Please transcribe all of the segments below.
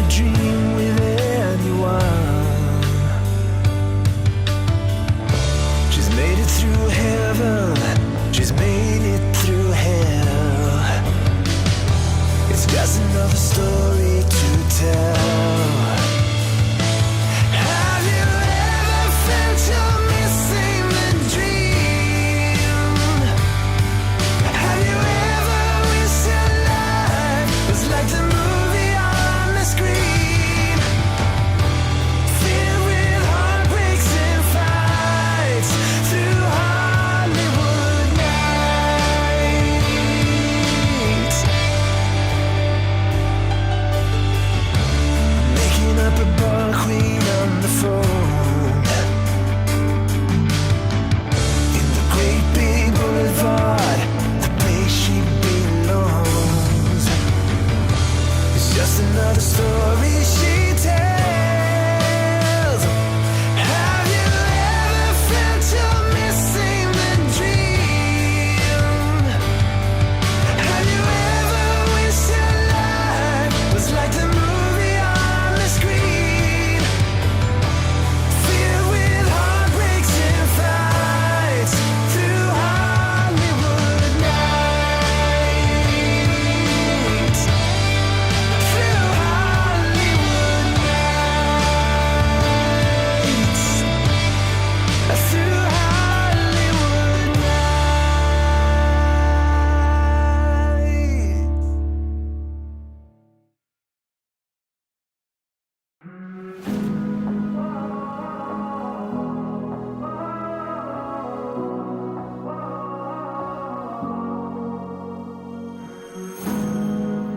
dream with anyone. She's made it through heaven, she's made it through hell. It's just another story to tell. Have you ever felt you're missing the dream? Have you ever wished your life was like the movie on the screen? Filled with heartbreaks and fights through Hollywood nights. Making up a bar queen on the phone in the great big boulevard, the place she belongs. It's just another story she tells. Have you ever felt you're missing the dream? Have you ever wished your life was like the movie on the screen? Filled with heartbreaks and fights through Hollywood nights. Through Hollywood nights. Through Hollywood nights.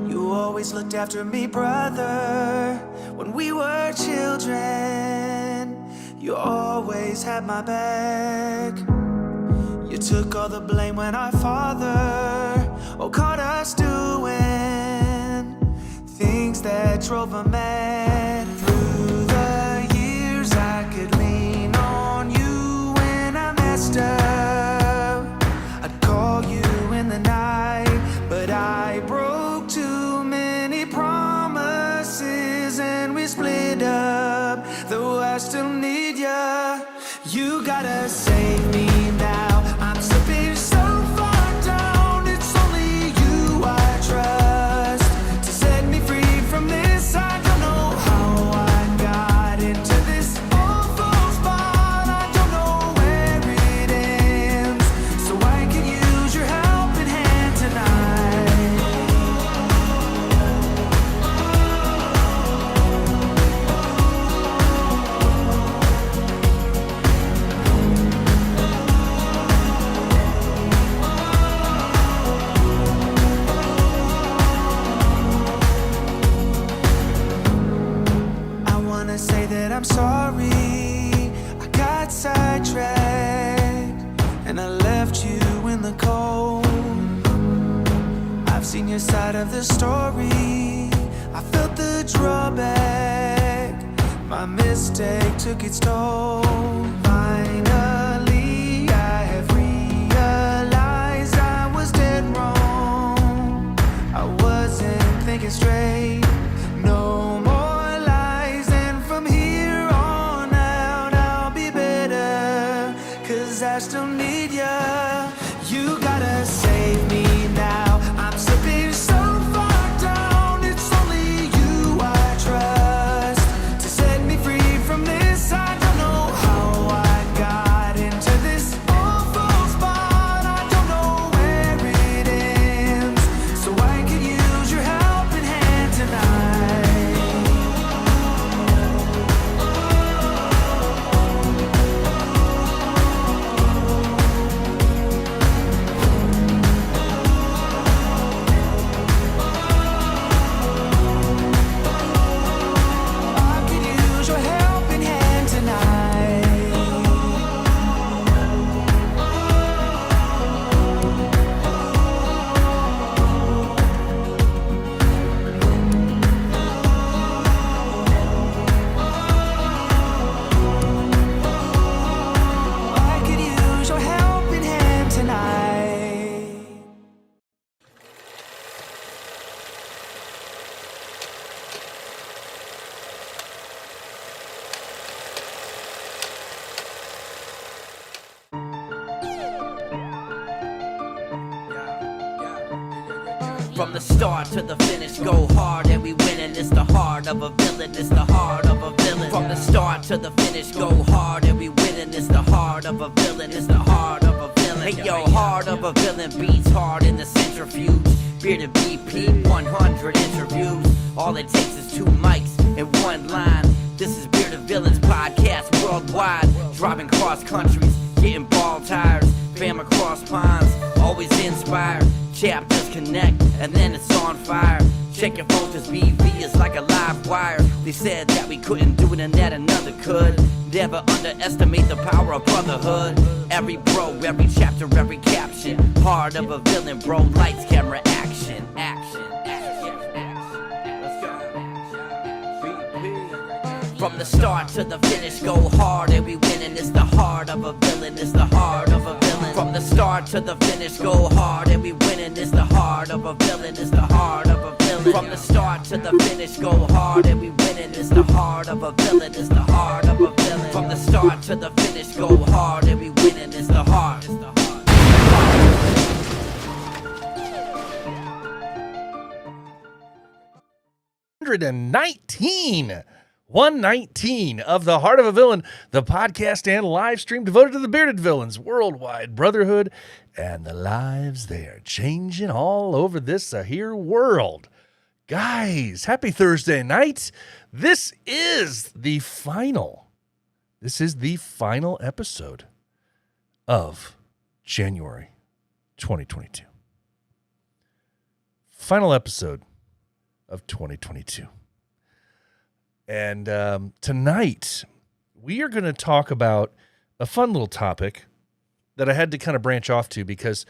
You always looked after me, brother, when we were children. You always had my back. You took all the blame when our father caught us doing things that drove him mad. Through the years I could lean on you when I messed up. I'd call you in the night, but I broke too many promises and we split up. Though I still need ya, you gotta save me now. I'm slipping so far down, it's only you I trust to set me free from this. I don't know how I got into this awful spot. I don't know where it ends, so I could use your helping hand tonight. I wanna say that I'm sorry, I got sidetracked and I left you in the cold. I've seen your side of the story, I felt the drawback. My mistake took its toll. Finally, I have realized I was dead wrong. I wasn't thinking straight. No more lies, and from here on out I'll be better, 'cause I still need ya. You gotta save me now. I'm slipping so far down, it's only you I trust to set me free from this. I don't know how I From the start to the finish, go hard and we winning. It's the heart of a villain, it's the heart of a villain. From the start to the finish, go hard and we winning. It's the heart of a villain, it's the heart of a villain. Hey yo, heart of a villain beats hard in the centrifuge. Bearded BP, 100 interviews. All it takes is 2 mics and 1 line. This is Bearded Villains podcast worldwide. Driving cross countries, getting ball tires. Fam across ponds, always inspired. Chapters connect, and then it's on fire. Check your phone, cause BV is like a live wire. They said that we couldn't do it and that another could. Never underestimate the power of brotherhood. Every bro, every chapter, every caption. Heart of a villain, bro. Lights, camera, action. Action, action, action. Let's go. From the start to the finish, go hard and we winning. It's the heart of a villain, it's the heart of a villain. From the start to the finish, go hard and we winning. It's the heart of a villain, it's the heart of a villain. From the start to the finish, go hard and we winning. It's the heart of a villain, it's the heart of a villain. From the start to the finish, go hard and we winning. It's the heart, it's the heart. 119 of the Heart of a Villain, the podcast and live stream devoted to the Bearded Villains, worldwide brotherhood, and the lives they are changing all over this here world. Guys, happy Thursday night. This is the final episode of January 2022. Final episode of 2022. And tonight, we are going to talk about a fun little topic that I had to kind of branch off to because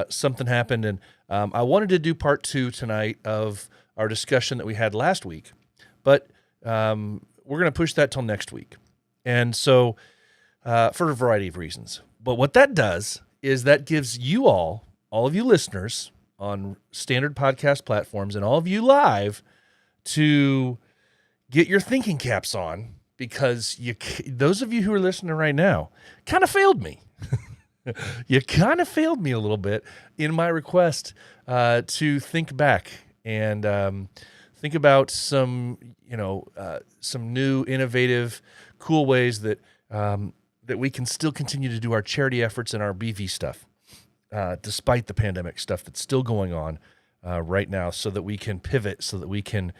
something happened. And I wanted to do part 2 tonight of our discussion that we had last week. But we're going to push that till next week. And so for a variety of reasons. But what that does is that gives you all of you listeners on standard podcast platforms and all of you live to get your thinking caps on, because those of you who are listening right now kind of failed me. You kind of failed me a little bit in my request to think back and think about some new, innovative, cool ways that we can still continue to do our charity efforts and our BV stuff, despite the pandemic stuff that's still going on right now, so that we can pivot, so that we can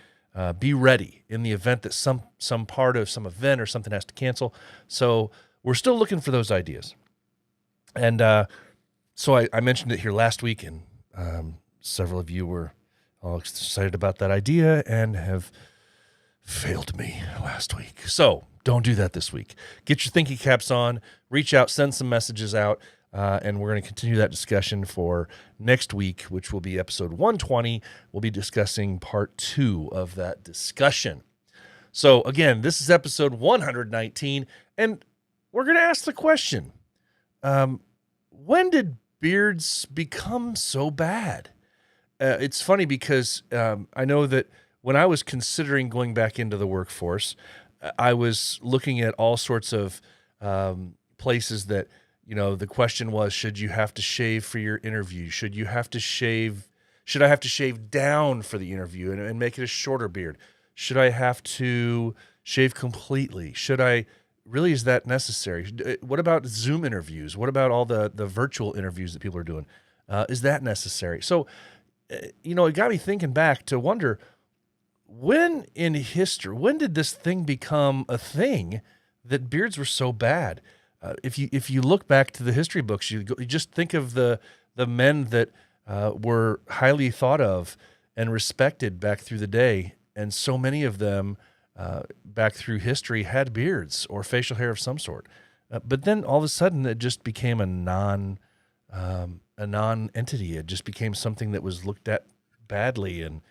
be ready in the event that some part of some event or something has to cancel. So we're still looking for those ideas. And so I mentioned it here last week, and several of you were all excited about that idea and have failed me last week. So don't do that this week. Get your thinking caps on, reach out, send some messages out, and we're going to continue that discussion for next week, which will be episode 120. We'll be discussing part 2 of that discussion. So again, this is episode 119, and we're going to ask the question, when did beards become so bad? It's funny because I know that when I was considering going back into the workforce, I was looking at all sorts of places that, the question was, should you have to shave for your interview? Should I have to shave down for the interview and make it a shorter beard? Should I have to shave completely? Really, is that necessary? What about Zoom interviews? What about all the virtual interviews that people are doing? Is that necessary? So, it got me thinking back to wonder, when in history, when did this thing become a thing that beards were so bad? If you look back to the history books, you just think of the men that were highly thought of and respected back through the day, and so many of them back through history had beards or facial hair of some sort. But then all of a sudden, it just became a non-entity. It just became something that was looked at badly and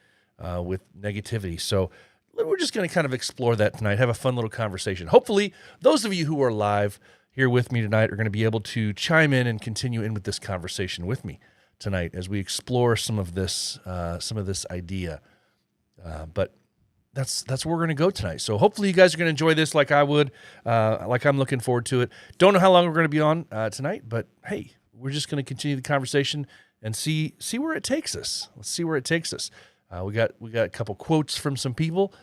with negativity. So we're just going to kind of explore that tonight, have a fun little conversation. Hopefully, those of you who are live here with me tonight are going to be able to chime in and continue in with this conversation with me tonight as we explore some of this idea. But that's where we're going to go tonight. So hopefully you guys are going to enjoy this like I would, like I'm looking forward to it. Don't know how long we're going to be on tonight, but hey, we're just going to continue the conversation and see where it takes us. Let's see where it takes us. We got a couple quotes from some people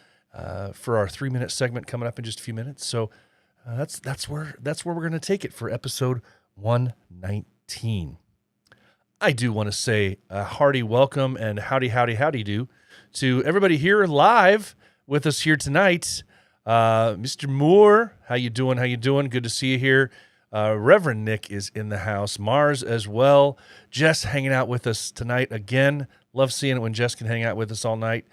for our 3-minute segment coming up in just a few minutes. So that's where we're going to take it for episode 119. I do want to say a hearty welcome and howdy do to everybody here live with us here tonight. Mr. Moore, how you doing? Good to see you here. Reverend Nick is in the house. Mars as well. Jess hanging out with us tonight again. Love seeing it when Jess can hang out with us all night.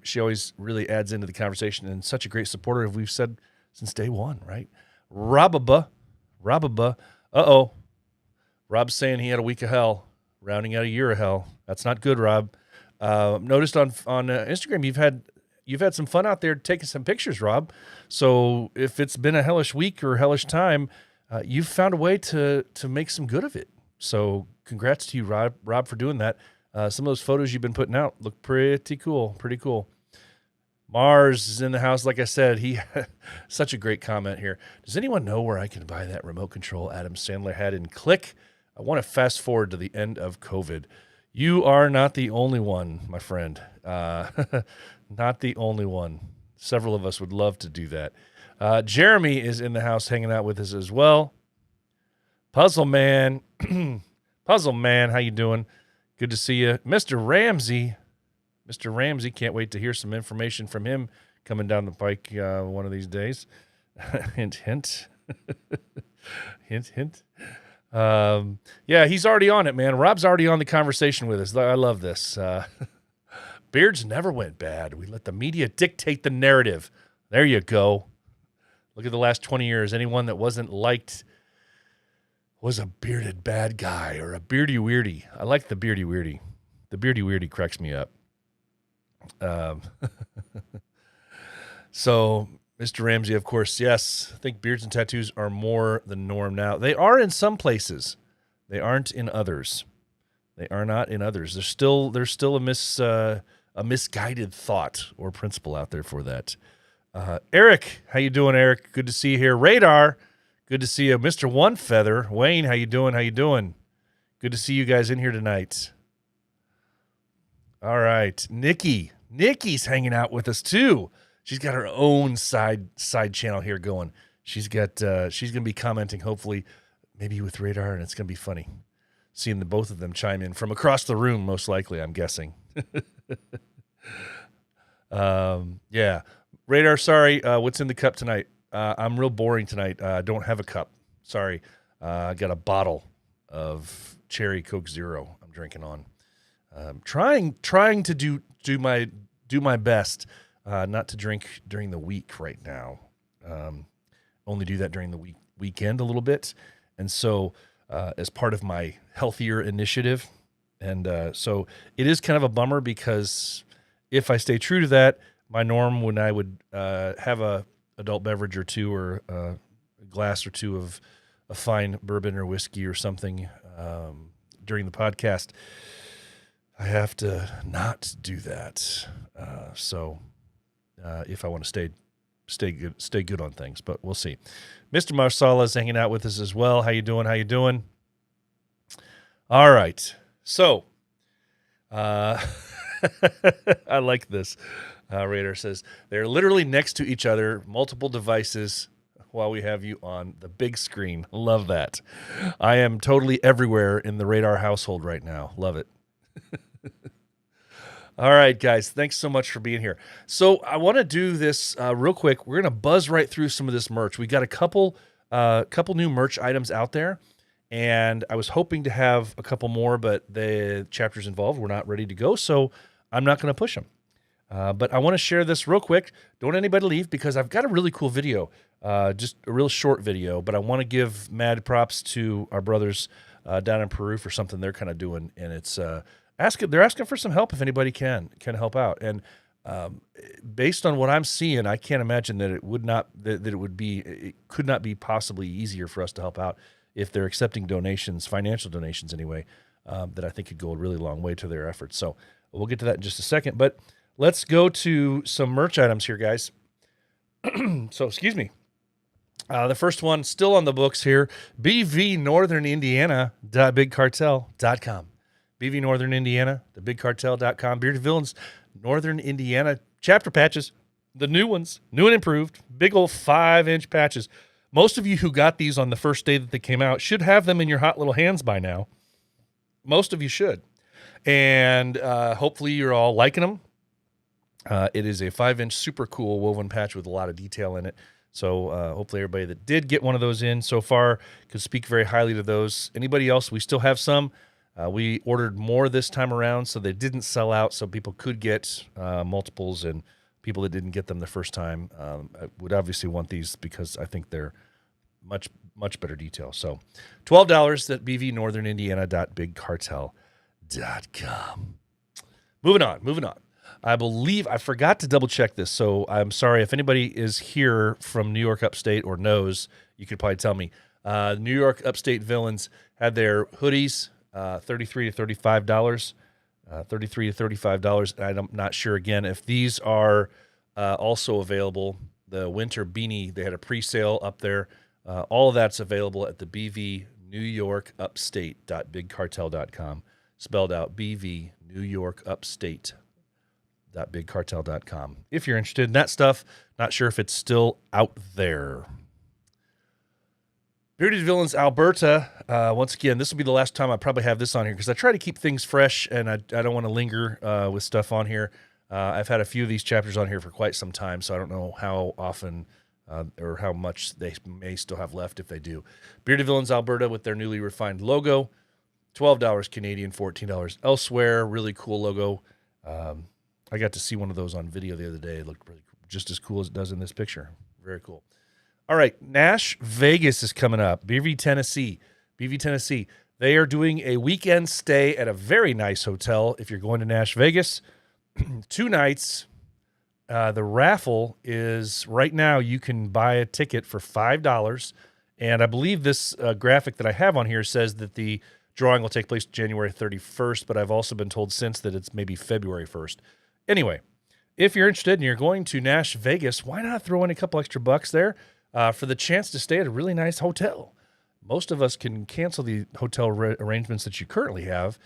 She always really adds into the conversation and such a great supporter, as we've said since day one, right? Robaba. Uh-oh. Rob's saying he had a week of hell, rounding out a year of hell. That's not good, Rob. Noticed on Instagram you've had some fun out there taking some pictures, Rob. So if it's been a hellish week or hellish time, you've found a way to make some good of it. So congrats to you, Rob, for doing that. Some of those photos you've been putting out look pretty cool. Mars is in the house. Like I said, he such a great comment here. Does anyone know where I can buy that remote control Adam Sandler had in Click? I want to fast forward to the end of COVID. You are not the only one, my friend. Not the only one. Several of us would love to do that. Jeremy is in the house hanging out with us as well. Puzzle Man, how you doing? Good to see you. Mr. Ramsey, can't wait to hear some information from him coming down the pike one of these days. Hint, hint. Hint, hint. Yeah, he's already on it, man. Rob's already on the conversation with us. I love this. Beards never went bad. We let the media dictate the narrative. There you go. Look at the last 20 years. Anyone that wasn't liked was a bearded bad guy or a beardy weirdy. I like the beardy weirdy. The beardy weirdy cracks me up. So, Mr. Ramsey, of course, yes, I think beards and tattoos are more the norm now. They are in some places. They aren't in others. They are not in others. There's still a misguided thought or principle out there for that. Eric, how you doing, Eric? Good to see you here. Radar, good to see you. Mr. One Feather, Wayne, how you doing? Good to see you guys in here tonight. All right, Nikki's hanging out with us too. She's got her own side channel here going. She's gonna be commenting, hopefully, maybe with Radar, and it's gonna be funny seeing the both of them chime in from across the room, most likely, I'm guessing. Yeah, Radar. Sorry, what's in the cup tonight? I'm real boring tonight. I don't have a cup. Sorry, I got a bottle of cherry Coke Zero. I'm drinking on. Trying to do my best not to drink during the week right now. Only do that during the weekend a little bit, and so as part of my healthier initiative, and so it is kind of a bummer because if I stay true to that, my norm when I would have a adult beverage or two or a glass or two of a fine bourbon or whiskey or something during the podcast, I have to not do that. So if I want to stay good on things, but we'll see. Mr. Marsala is hanging out with us as well. How you doing? All right. So I like this. Radar says they're literally next to each other, multiple devices while we have you on the big screen. Love that. I am totally everywhere in the Radar household right now. Love it. All right, guys, thanks so much for being here. So I want to do this real quick. We're going to buzz right through some of this merch. We got a couple new merch items out there, and I was hoping to have a couple more, but the chapters involved were not ready to go, so I'm not going to push them. But I want to share this real quick. Don't anybody leave because I've got a really cool video, just a real short video, but I want to give mad props to our brothers down in Peru for something they're kind of doing, and it's they're asking for some help if anybody can help out. And based on what I'm seeing, I can't imagine that it could not be possibly easier for us to help out if they're accepting donations, financial donations anyway, that I think could go a really long way to their efforts. So we'll get to that in just a second, but let's go to some merch items here, guys. So, excuse me. The first one still on the books here, bvnorthernindiana.bigcartel.com. BV Northern Indiana, thebigcartel.com. Bearded Villains Northern Indiana chapter patches, the new ones, new and improved, big old 5-inch patches. Most of you who got these on the first day that they came out should have them in your hot little hands by now. Most of you should. And hopefully you're all liking them. It is a 5-inch super cool woven patch with a lot of detail in it. So hopefully everybody that did get one of those in so far could speak very highly to those. Anybody else, we still have some. We ordered more this time around, so they didn't sell out, so people could get multiples, and people that didn't get them the first time I would obviously want these because I think they're much, much better detail. So $12 at bvnorthernindiana.bigcartel.com. Moving on. I believe I forgot to double check this, so I'm sorry if anybody is here from New York Upstate or knows. You could probably tell me. New York Upstate Villains had their hoodies, $33 to $35. $33 to $35. I'm not sure again if these are also available. The winter beanie, they had a pre-sale up there. All of that's available at the BV New York Upstate.bigcartel.com. Spelled out BV New York Upstate.bigcartel.com. If you're interested in that stuff, not sure if it's still out there. Bearded Villains Alberta. Once again, this will be the last time I probably have this on here because I try to keep things fresh and I don't want to linger with stuff on here. I've had a few of these chapters on here for quite some time, so I don't know how often or how much they may still have left if they do. Bearded Villains Alberta with their newly refined logo. $12 Canadian, $14 elsewhere. Really cool logo. I got to see one of those on video the other day. It looked really just as cool as it does in this picture. Very cool. All right, Nashvegas is coming up. BV Tennessee. They are doing a weekend stay at a very nice hotel. If you're going to Nashvegas, 2 nights. The raffle is right now you can buy a ticket for $5. And I believe this graphic that I have on here says that the drawing will take place January 31st, but I've also been told since that it's maybe February 1st. Anyway, if you're interested and you're going to Nashvegas, why not throw in a couple extra bucks there for the chance to stay at a really nice hotel? Most of us can cancel the hotel arrangements that you currently have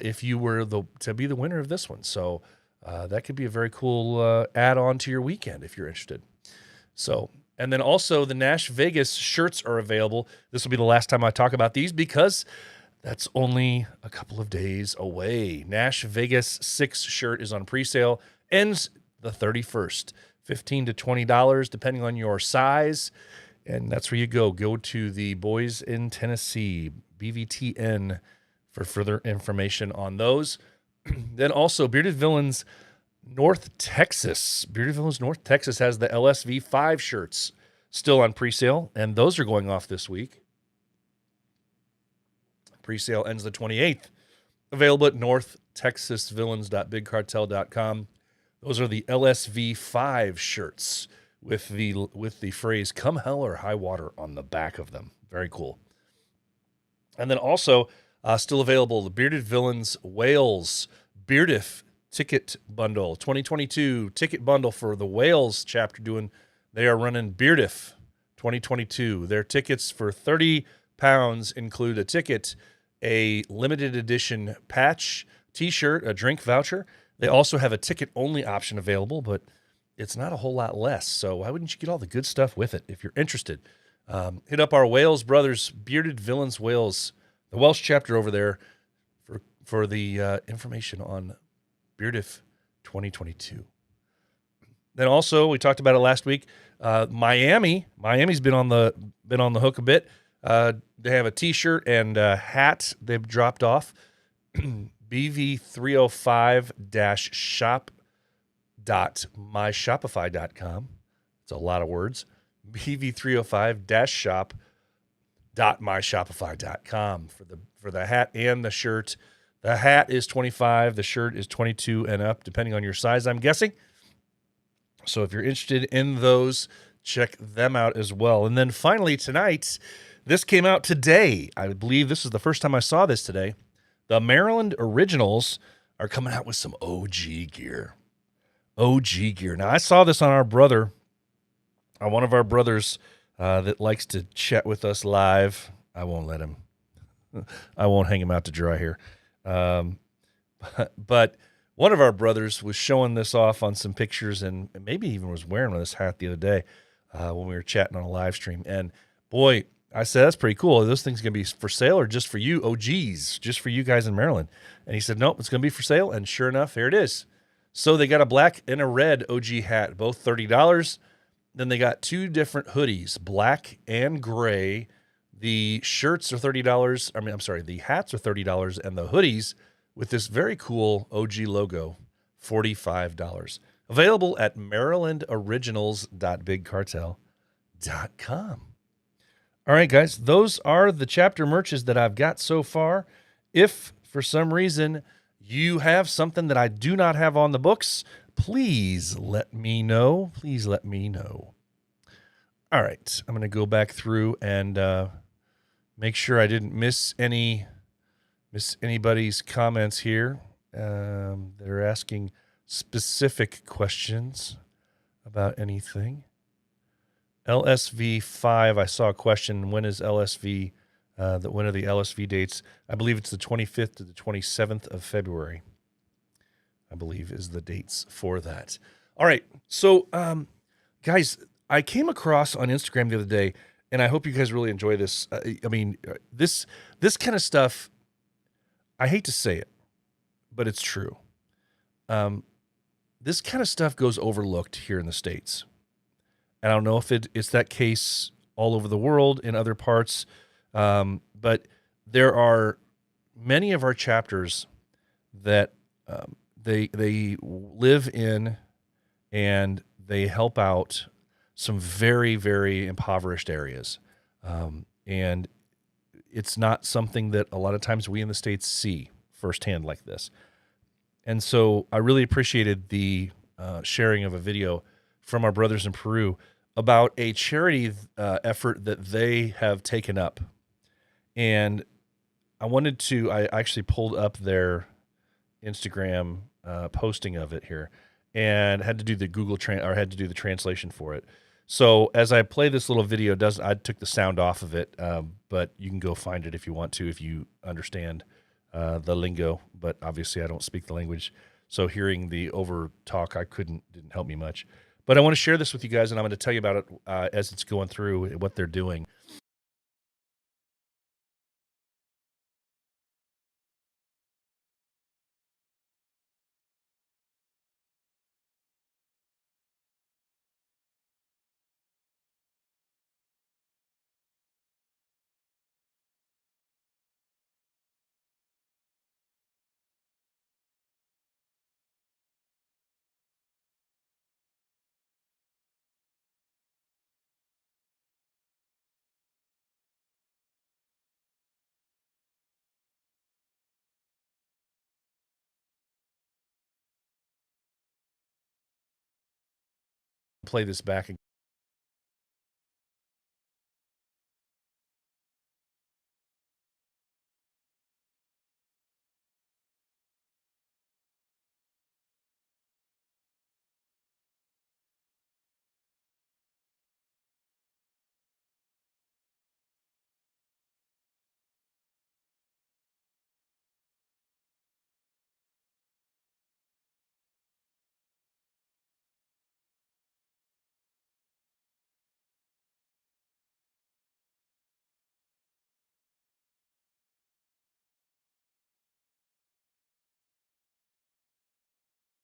if you were to be the winner of this one. So that could be a very cool add-on to your weekend if you're interested. So, and then also the Nashvegas shirts are available. This will be the last time I talk about these because that's only a couple of days away. Nashvegas 6 shirt is on pre-sale. Ends the 31st. $15 to $20, depending on your size. And that's where you go. Go to the Boys in Tennessee, BVTN, for further information on those. Then also, Bearded Villains North Texas. Bearded Villains North Texas has the LSV 5 shirts still on pre-sale, and those are going off this week. Pre-sale ends the 28th. Available at northtexasvillains.bigcartel.com. Those are the LSV 5 shirts with the phrase "Come hell or high water" on the back of them. Very cool. And then also still available the Bearded Villains Wales Beardiff ticket bundle 2022 ticket bundle for the Wales chapter. They are running Beardiff 2022. Their tickets for £30 include a ticket, a limited edition patch, T-shirt, a drink voucher. They also have a ticket-only option available, but it's not a whole lot less. So why wouldn't you get all the good stuff with it if you're interested? Hit up our Wales Brothers, Bearded Villains Wales, the Welsh chapter over there for the information on Beardiff 2022. Then also, we talked about it last week, Miami's been on the hook a bit. They have a T-shirt and a hat they've dropped off. BV305-shop.myshopify.com. It's a lot of words. BV305-shop.myshopify.com for the hat and the shirt. The hat is $25. The shirt is $22 and up, depending on your size, I'm guessing. So if you're interested in those, check them out as well. And then finally tonight, this came out today. I believe this is the first time I saw this today. The Maryland Originals are coming out with some OG gear. Now, I saw this on our brother, one of our brothers that likes to chat with us live. I won't hang him out to dry here. But one of our brothers was showing this off on some pictures and maybe even was wearing this hat the other day when we were chatting on a live stream. And boy, I said, that's pretty cool. Are those things going to be for sale or just for you? Oh, geez, just for you guys in Maryland. And he said, nope, it's going to be for sale. And sure enough, here it is. So they got a black and a red OG hat, both $30. Then they got two different hoodies, black and gray. The shirts are $30. I'm sorry, the hats are $30, and the hoodies with this very cool OG logo, $45. Available at marylandoriginals.bigcartel.com. All right, guys, those are the chapter merches that I've got so far. If for some reason you have something that I do not have on the books, please let me know. Please let me know. All right, I'm going to go back through and make sure I didn't miss anybody's comments here. They're asking specific questions about anything. LSV 5, I saw a question. When is LSV? When are the LSV dates? I believe it's the 25th to the 27th of February. I believe is the dates for that. All right, so guys, I came across on Instagram the other day, and I hope you guys really enjoy this. This kind of stuff, I hate to say it, but it's true. This kind of stuff goes overlooked here in the States. And I don't know if it's that case all over the world in other parts, but there are many of our chapters that they live in, and they help out some very, very impoverished areas. And it's not something that a lot of times we in the States see firsthand like this. And so I really appreciated the sharing of a video from our brothers in Peru about a charity effort that they have taken up. And I actually pulled up their Instagram posting of it here and had to do the translation for it. So as I play this little video, I took the sound off of it, but you can go find it if you want to, if you understand the lingo. But obviously I don't speak the language, so hearing the over talk didn't help me much. But I want to share this with you guys, and I'm going to tell you about it as it's going through, what they're doing. Play this back again.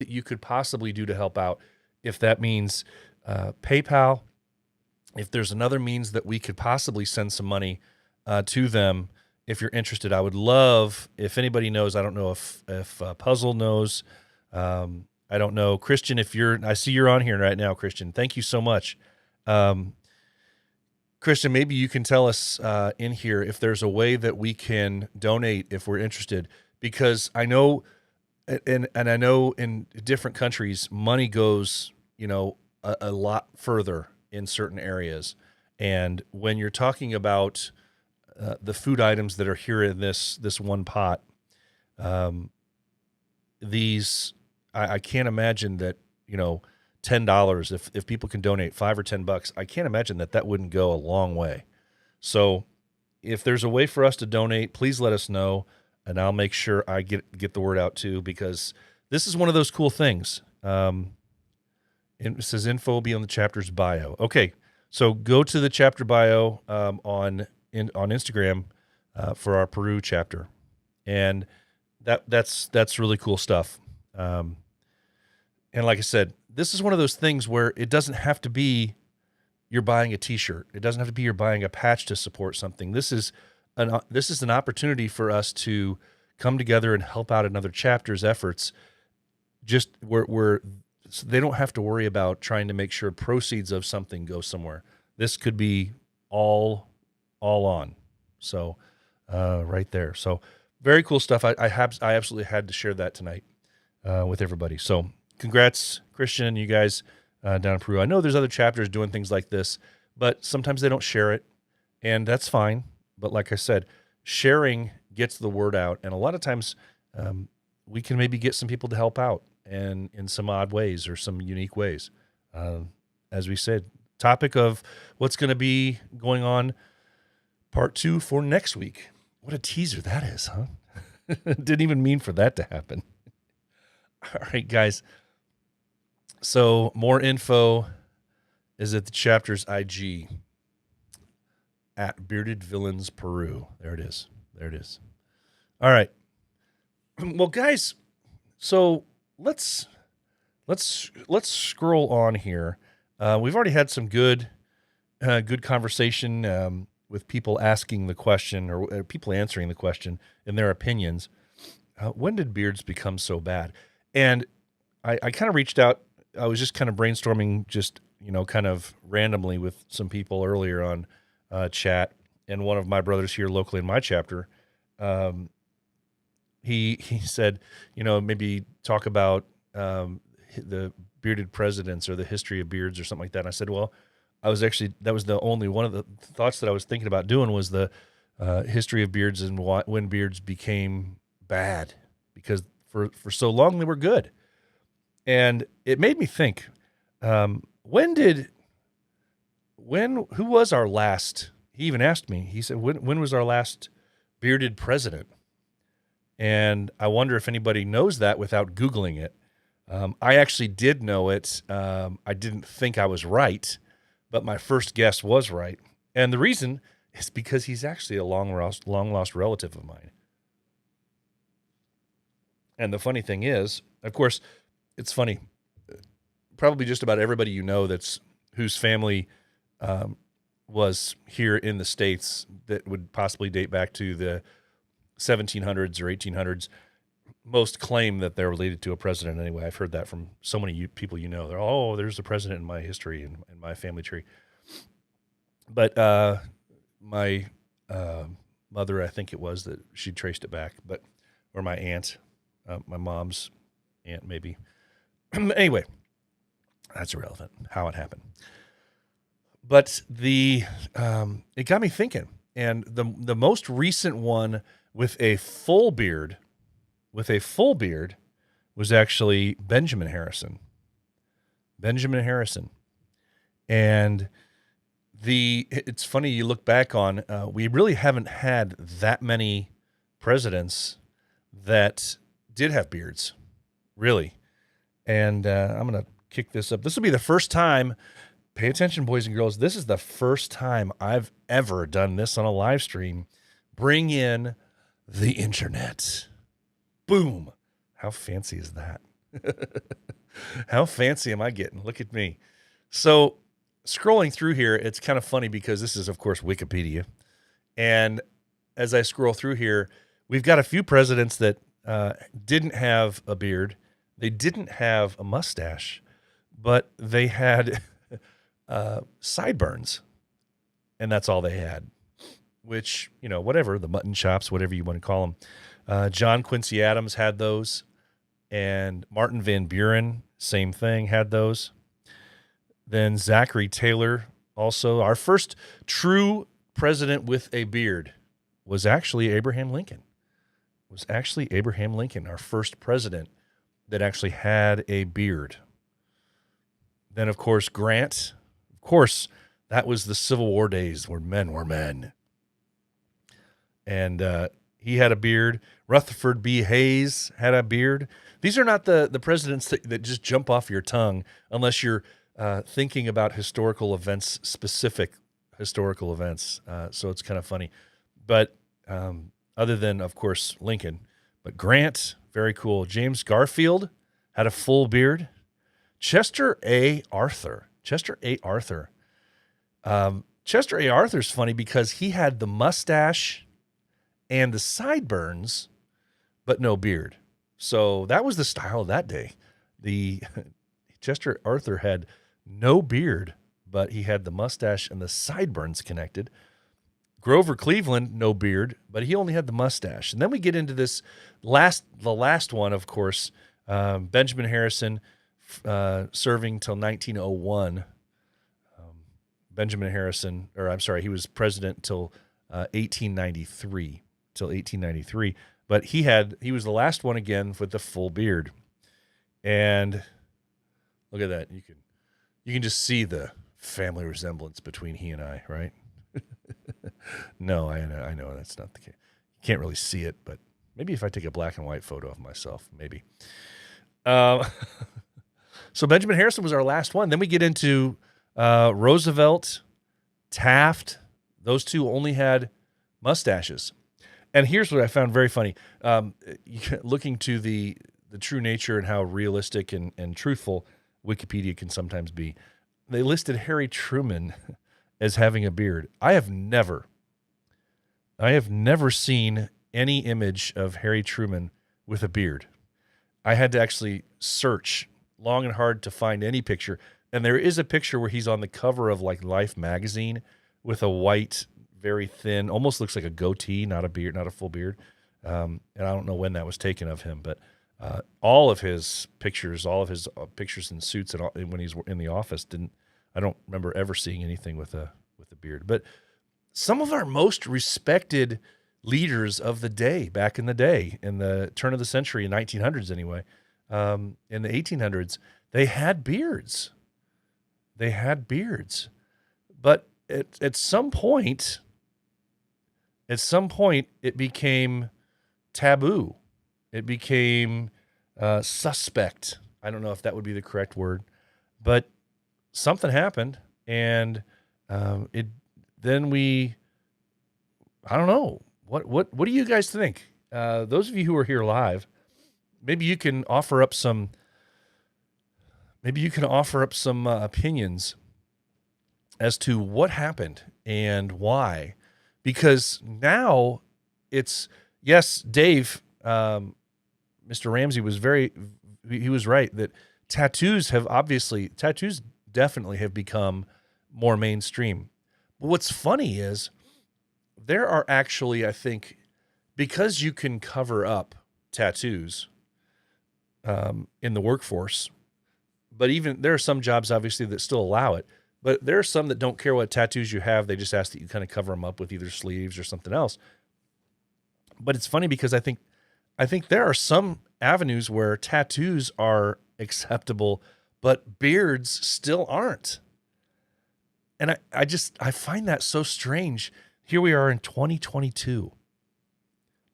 That you could possibly do to help out, if that means PayPal, if there's another means that we could possibly send some money to them. If you're interested, I would love, if anybody knows, I don't know if Puzzle knows, I don't know, Christian, I see you're on here right now, Christian, thank you so much. Christian, maybe you can tell us in here if there's a way that we can donate if we're interested, because I know, and I know in different countries, money goes, a lot further in certain areas. And when you're talking about the food items that are here in this one pot, I can't imagine that, $10, if people can donate $5 or $10, I can't imagine that wouldn't go a long way. So if there's a way for us to donate, please let us know. and I'll make sure I get the word out too, because this is one of those cool things. It says info will be on the chapter's bio. Okay, so go to the chapter bio on Instagram for our Peru chapter, and that's really cool stuff. And like I said, this is one of those things where it doesn't have to be you're buying a T-shirt. It doesn't have to be you're buying a patch to support something. This is an opportunity for us to come together and help out another chapter's efforts. Just where so they don't have to worry about trying to make sure proceeds of something go somewhere. This could be all on. So right there. So very cool stuff. I absolutely had to share that tonight with everybody. So congrats, Christian, you guys down in Peru. I know there's other chapters doing things like this, but sometimes they don't share it, and that's fine. But like I said, sharing gets the word out, and a lot of times we can maybe get some people to help out and in some odd ways or some unique ways. As we said, topic of what's going to be going on, part 2 for next week. What a teaser that is, huh? Didn't even mean for that to happen. All right, guys. So more info is at the chapter's IG at Bearded Villains Peru. There it is. All right. Well, guys, so let's scroll on here. We've already had some good conversation with people asking the question or people answering the question in their opinions. When did beards become so bad? And I kind of reached out. I was just kind of brainstorming, just kind of randomly with some people earlier on chat, and one of my brothers here locally in my chapter, he said, maybe talk about the bearded presidents or the history of beards or something like that. And I said, well, that was the only one of the thoughts that I was thinking about doing was the history of beards and when beards became bad, because for so long they were good. And it made me think, who was our last, he even asked me, he said, when was our last bearded president? And I wonder if anybody knows that without Googling it. I actually did know it. I didn't think I was right, but my first guess was right. And the reason is because he's actually a long lost relative of mine. And the funny thing is, of course, it's funny. Probably just about everybody whose family was here in the States that would possibly date back to the 1700s or 1800s, most claim that they're related to a president anyway. I've heard that from so many people They're, there's a president in my history and in my family tree. But my mother, I think it was that she traced it back, or my aunt, my mom's aunt maybe. Anyway, that's irrelevant how it happened. But it got me thinking, and the most recent one with a full beard was actually Benjamin Harrison. And it's funny, you look back on, we really haven't had that many presidents that did have beards, really. And I'm going to kick this up. This will be the first time, pay attention, boys and girls, this is the first time I've ever done this on a live stream. Bring in the internet. Boom. How fancy is that? How fancy am I getting? Look at me. So scrolling through here, it's kind of funny because this is, of course, Wikipedia. And as I scroll through here, we've got a few presidents that didn't have a beard. They didn't have a mustache, but they had sideburns. And that's all they had, which, whatever, the mutton chops, whatever you want to call them. John Quincy Adams had those. And Martin Van Buren, same thing, had those. Then Zachary Taylor also. Our first true president with a beard was actually Abraham Lincoln. Our first president that actually had a beard. Then, of course, Grant. Of course, that was the Civil War days where men were men. And He had a beard. Rutherford B. Hayes had a beard. These are not the presidents that just jump off your tongue unless you're thinking about historical events, specific historical events. So it's kind of funny. But other than, of course, Lincoln. But Grant, very cool. James Garfield had a full beard. Chester A. Arthur. Chester A. Arthur's funny because he had the mustache and the sideburns, but no beard. So that was the style of that day. The Chester Arthur had no beard, but he had the mustache and the sideburns connected. Grover Cleveland, no beard, but he only had the mustache. And then we get into the last one, of course, Benjamin Harrison, serving till 1901. Benjamin Harrison, he was president till 1893. But he was the last one again with the full beard. And look at that. You can just see the family resemblance between he and I, right? No, I know that's not the case. You can't really see it, but maybe if I take a black and white photo of myself, maybe. So Benjamin Harrison was our last one. Then we get into Roosevelt, Taft. Those two only had mustaches. And here's what I found very funny. Looking to the true nature and how realistic and truthful Wikipedia can sometimes be, they listed Harry Truman as having a beard. I have never seen any image of Harry Truman with a beard. I had to actually search long and hard to find any picture. And there is a picture where he's on the cover of like Life magazine with a white, very thin, almost looks like a goatee, not a beard, not a full beard. And I don't know when that was taken of him, but all of his pictures in suits and when he's in the office I don't remember ever seeing anything with a beard. But some of our most respected leaders of the day, back in the day, in the turn of the century, in 1900s anyway, in the 1800s, they had beards. But at some point, it became taboo. It became suspect. I don't know if that would be the correct word, but something happened, and I don't know. What do you guys think? Those of you who are here live, maybe you can offer up some opinions as to what happened and why. Because now yes, Dave, Mr. Ramsey was he was right that tattoos definitely have become more mainstream. But what's funny is there are actually, I think, because you can cover up tattoos in the workforce, but even there are some jobs obviously that still allow it, but there are some that don't care what tattoos you have. They just ask that you kind of cover them up with either sleeves or something else. But it's funny because I think there are some avenues where tattoos are acceptable, but beards still aren't. And I find that so strange. Here we are in 2022.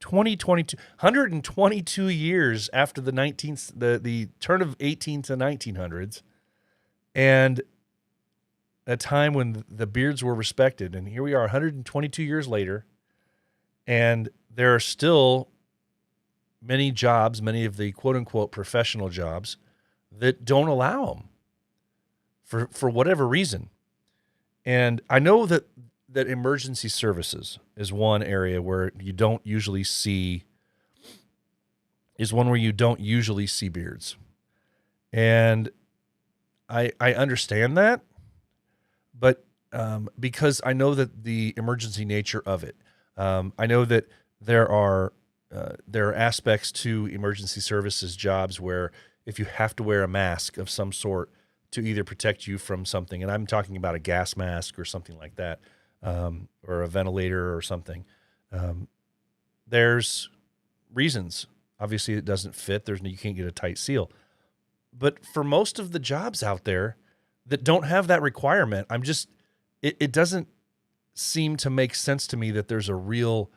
122 years after the turn of 18 to 1900s, and a time when the beards were respected. And here we are 122 years later, and there are still many jobs, many of the quote-unquote professional jobs, that don't allow them for whatever reason. And I know that emergency services is one area where you don't usually see beards. And I understand that, but because I know that the emergency nature of it, I know that there are aspects to emergency services jobs where if you have to wear a mask of some sort to either protect you from something, and I'm talking about a gas mask or something like that, or a ventilator or something, there's reasons. Obviously, it doesn't fit. You can't get a tight seal. But for most of the jobs out there that don't have that requirement, it doesn't seem to make sense to me that there's a real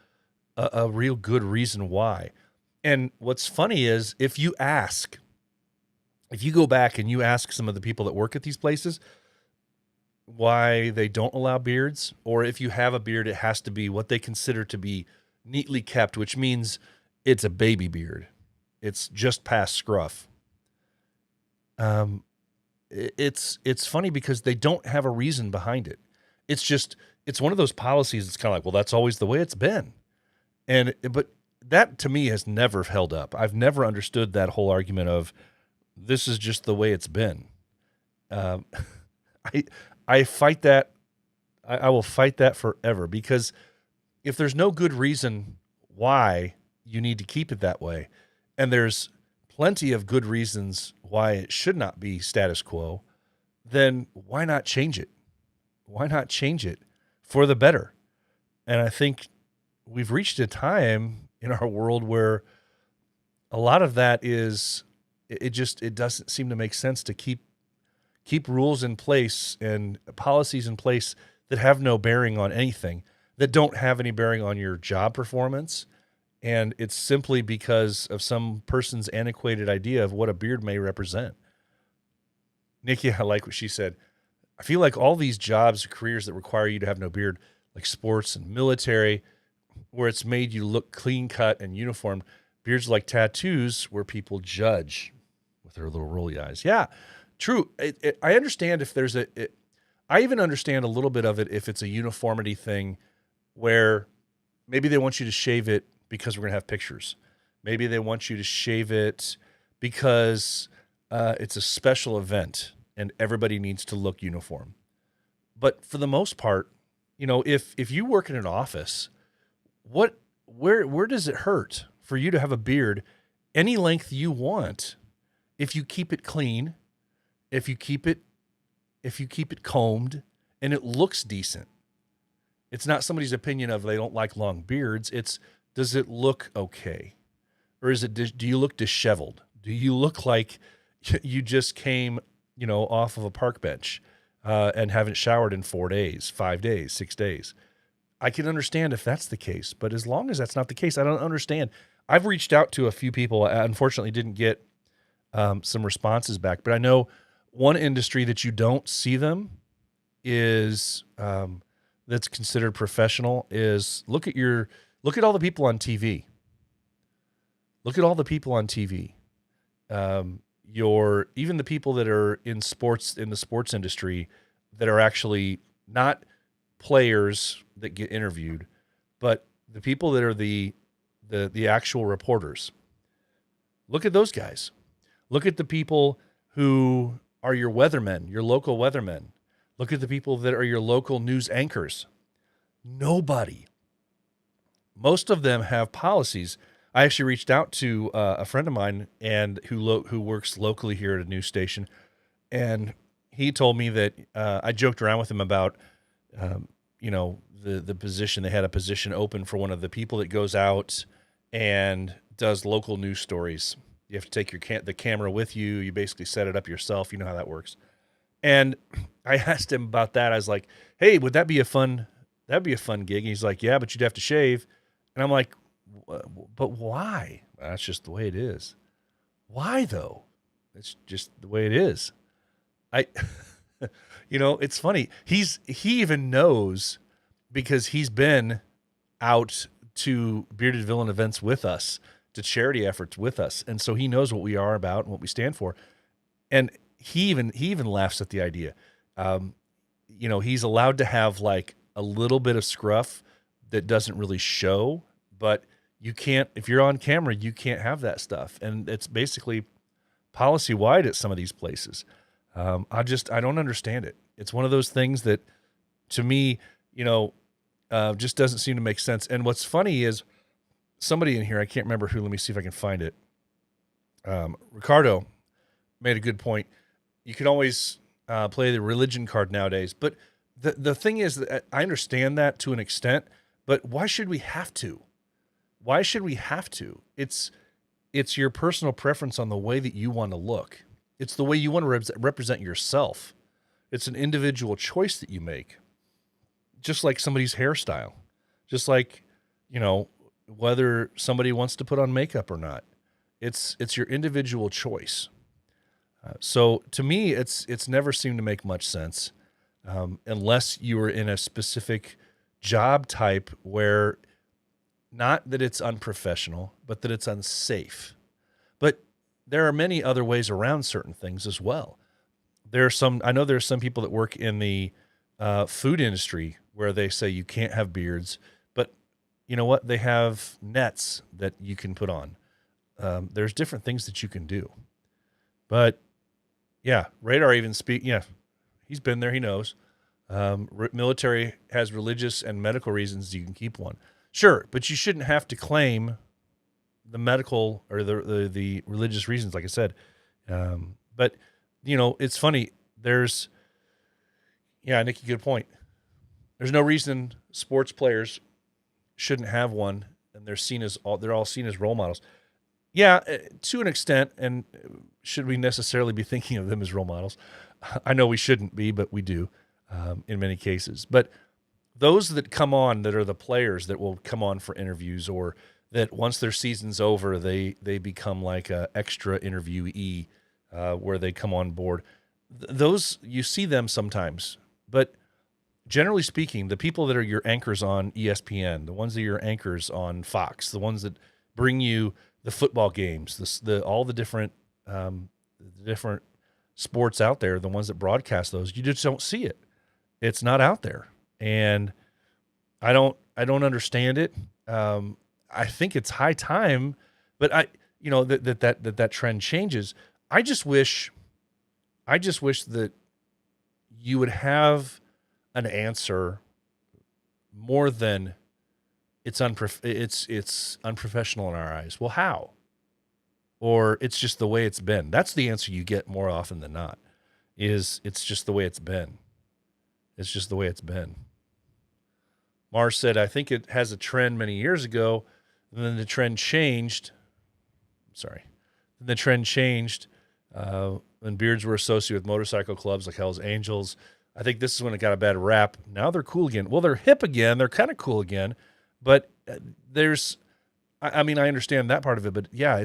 a real good reason why. And what's funny is if you go back and you ask some of the people that work at these places why they don't allow beards, or if you have a beard, it has to be what they consider to be neatly kept, which means it's a baby beard. It's just past scruff. It's funny because they don't have a reason behind it. It's one of those policies. It's kind of like, well, that's always the way it's been. But that to me has never held up. I've never understood that whole argument of this is just the way it's been. I fight that. I will fight that forever, because if there's no good reason why you need to keep it that way, and there's plenty of good reasons why it should not be status quo, then why not change it? Why not change it for the better? And I think we've reached a time in our world where a lot of that is, it doesn't seem to make sense to keep rules in place and policies in place that have no bearing on anything, that don't have any bearing on your job performance. And it's simply because of some person's antiquated idea of what a beard may represent. Nikki, I like what she said. I feel like all these jobs or careers that require you to have no beard, like sports and military, where it's made you look clean cut and uniformed, beards like tattoos where people judge with their little rolly eyes. Yeah, true. I understand if there's I even understand a little bit of it if it's a uniformity thing where maybe they want you to shave it because we're going to have pictures. Maybe they want you to shave it because it's a special event and everybody needs to look uniform. But for the most part, if you work in an office, where does it hurt for you to have a beard any length you want if you keep it clean, if you keep it combed, and it looks decent? It's not somebody's opinion of they don't like long beards. It's, does it look okay? Or is it, do you look disheveled? Do you look like you just came, off of a park bench and haven't showered in 4 days, 5 days, 6 days? I can understand if that's the case, but as long as that's not the case, I don't understand. I've reached out to a few people. I unfortunately didn't get some responses back, but I know one industry that you don't see them is that's considered professional is look at all the people on TV. Look at all the people on TV. Even the people that are in the sports industry that are actually not players that get interviewed, but the people that are the actual reporters. Look at those guys. Look at the people who are your weathermen, your local weathermen. Look at the people that are your local news anchors. Nobody. Most of them have policies. I actually reached out to a friend of mine and who works locally here at a news station, and he told me that I joked around with him about the position. They had a position open for one of the people that goes out and does local news stories. You have to take the camera with you. You basically set it up yourself. You know how that works. And I asked him about that. I was like, "Hey, would that be a fun gig?" And he's like, "Yeah, but you'd have to shave." And I'm like, "But why?" That's just the way it is. Why though? It's just the way it is. It's funny. He even knows because he's been out to Bearded Villain events with us, to charity efforts with us. And so he knows what we are about and what we stand for. And he even laughs at the idea. He's allowed to have like a little bit of scruff that doesn't really show, but you can't, if you're on camera, you can't have that stuff. And it's basically policy wide at some of these places. I don't understand it. It's one of those things that to me, just doesn't seem to make sense. And what's funny is somebody in here, I can't remember who, let me see if I can find it. Ricardo made a good point. You can always play the religion card nowadays, but the thing is that I understand that to an extent, but why should we have to? Why should we have to? It's your personal preference on the way that you want to look. It's the way you want to represent yourself. It's an individual choice that you make. Just like somebody's hairstyle. Just like, whether somebody wants to put on makeup or not. It's your individual choice. So to me, it's never seemed to make much sense unless you were in a specific job type where not that it's unprofessional, but that it's unsafe. But there are many other ways around certain things as well. I know there's some people that work in the food industry where they say you can't have beards, but you know what? They have nets that you can put on. There's different things that you can do. But yeah, Radar even he's been there, he knows. Military has religious and medical reasons you can keep one. Sure, but you shouldn't have to claim the medical or the religious reasons, like I said. But, it's funny. Nikki, good point. There's no reason sports players shouldn't have one, and they're all seen as role models. Yeah, to an extent, and should we necessarily be thinking of them as role models? I know we shouldn't be, but we do in many cases. But those that come on, that are the players that will come on for interviews, or that once their season's over, they become like a extra interviewee where they come on board. Those, you see them sometimes. But generally speaking, the people that are your anchors on ESPN, the ones that are your anchors on Fox, the ones that bring you the football games, all the different sports out there, the ones that broadcast those, you just don't see it. It's not out there, and I don't understand it. I think it's high time, but that trend changes. I just wish that you would have an answer more than it's unprofessional in our eyes. Well, how? Or it's just the way it's been. That's the answer you get more often than not. It's just the way it's been. It's just the way it's been. Mars said, I think it has a trend many years ago, and then the trend changed. The trend changed when beards were associated with motorcycle clubs like Hell's Angels. I think this is when it got a bad rap. Now they're cool again. Well, they're hip again. They're kind of cool again. But I understand that part of it. But yeah,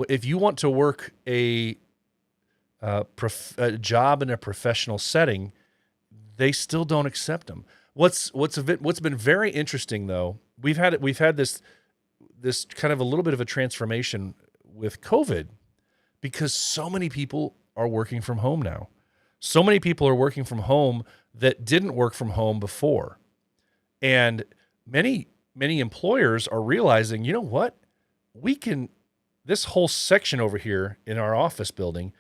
if you want to work a job in a professional setting, they still don't accept them. What's been very interesting though, we've had this kind of a little bit of a transformation with COVID, because so many people are working from home now. So many people are working from home that didn't work from home before. And many employers are realizing, you know what? This whole section over here in our office building,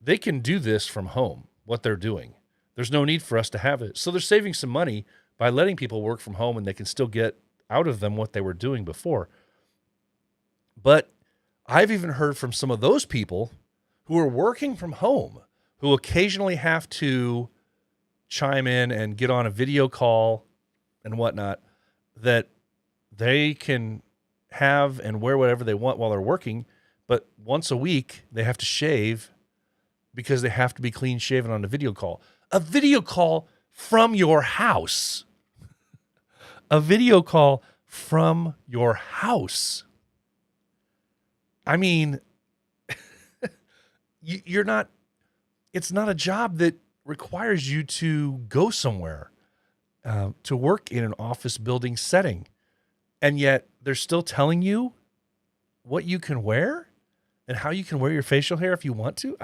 they can do this from home, what they're doing. There's no need for us to have it. So they're saving some money by letting people work from home, and they can still get out of them what they were doing before. But I've even heard from some of those people who are working from home, who occasionally have to chime in and get on a video call and whatnot, that they can have and wear whatever they want while they're working, but once a week they have to shave because they have to be clean shaven on a video call. A video call from your house. A video call from your house. I mean, it's not a job that requires you to go somewhere to work in an office building setting. And yet they're still telling you what you can wear and how you can wear your facial hair if you want to.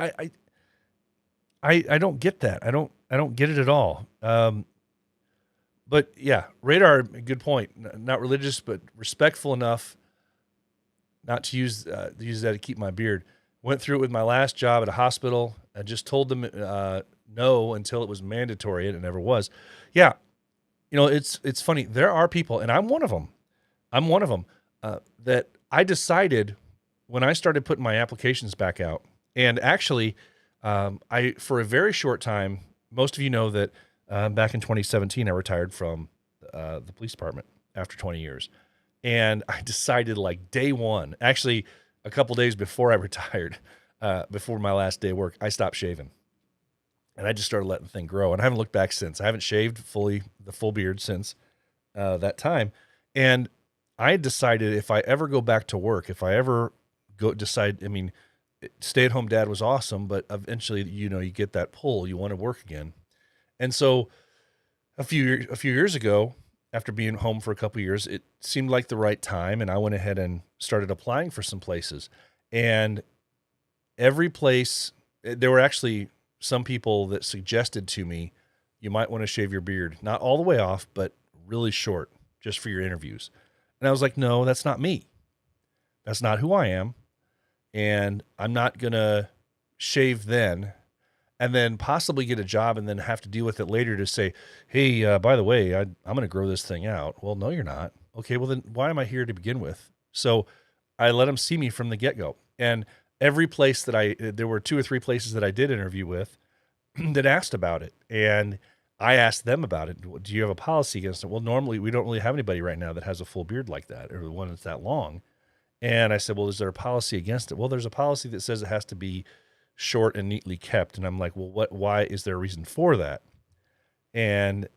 I don't get that. I don't get it at all. But yeah, Radar, good point. Not religious, but respectful enough not to use that to keep my beard. Went through it with my last job at a hospital. I just told them no until it was mandatory, and it never was. Yeah, it's funny. There are people, and I'm one of them. That I decided when I started putting my applications back out, and actually, for a very short time, most of you know that back in 2017, I retired from the police department after 20 years. And I decided like day one, actually a couple days before I retired, before my last day of work, I stopped shaving. And I just started letting the thing grow. And I haven't looked back since. I haven't shaved the full beard since that time. And I had decided if I ever go back to work, if I ever stay-at-home dad was awesome, but eventually, you get that pull, you want to work again. And so a few years ago, after being home for a couple of years, it seemed like the right time, and I went ahead and started applying for some places. And every place, there were actually some people that suggested to me, you might want to shave your beard, not all the way off, but really short, just for your interviews. And I was like, no, that's not me. That's not who I am. And I'm not going to shave then and then possibly get a job and then have to deal with it later to say, hey, by the way, I'm going to grow this thing out. Well, no, you're not. Okay, well, then why am I here to begin with? So I let them see me from the get-go. And every place there were 2 or 3 places that I did interview with that asked about it. And I asked them about it. Do you have a policy against it? Well, normally we don't really have anybody right now that has a full beard like that or one that's that long. And I said, well, is there a policy against it? Well, there's a policy that says it has to be short and neatly kept. And I'm like, well, why is there a reason for that? And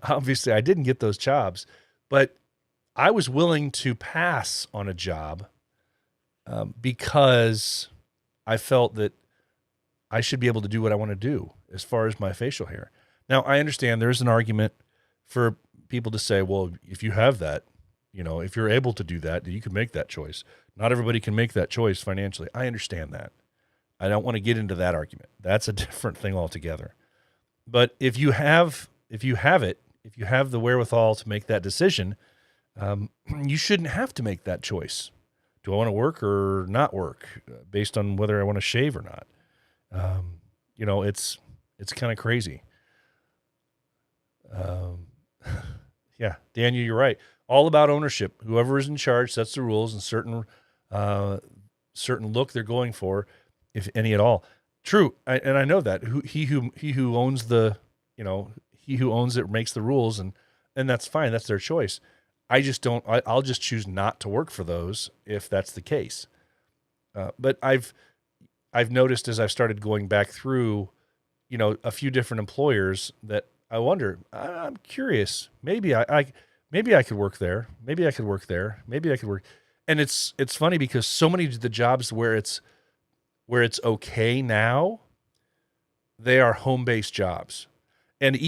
obviously I didn't get those jobs, but I was willing to pass on a job because I felt that I should be able to do what I want to do as far as my facial hair. Now, I understand there's an argument for people to say, well, if you have that, if you're able to do that, you can make that choice. Not everybody can make that choice financially. I understand that. I don't want to get into that argument. That's a different thing altogether. But if you have the wherewithal to make that decision, you shouldn't have to make that choice. Do I want to work or not work based on whether I want to shave or not? It's kind of crazy. Yeah, Daniel, you're right. All about ownership. Whoever is in charge sets the rules and certain look they're going for, if any at all. True, and I know that he who owns he who owns it makes the rules, and that's fine. That's their choice. I just don't. I'll just choose not to work for those if that's the case. But I've noticed as I've started going back through, a few different employers that I wonder. I'm curious. Maybe I could work there. Maybe I could work there. Maybe I could work. And it's funny because so many of the jobs where it's okay now, they are home-based jobs. And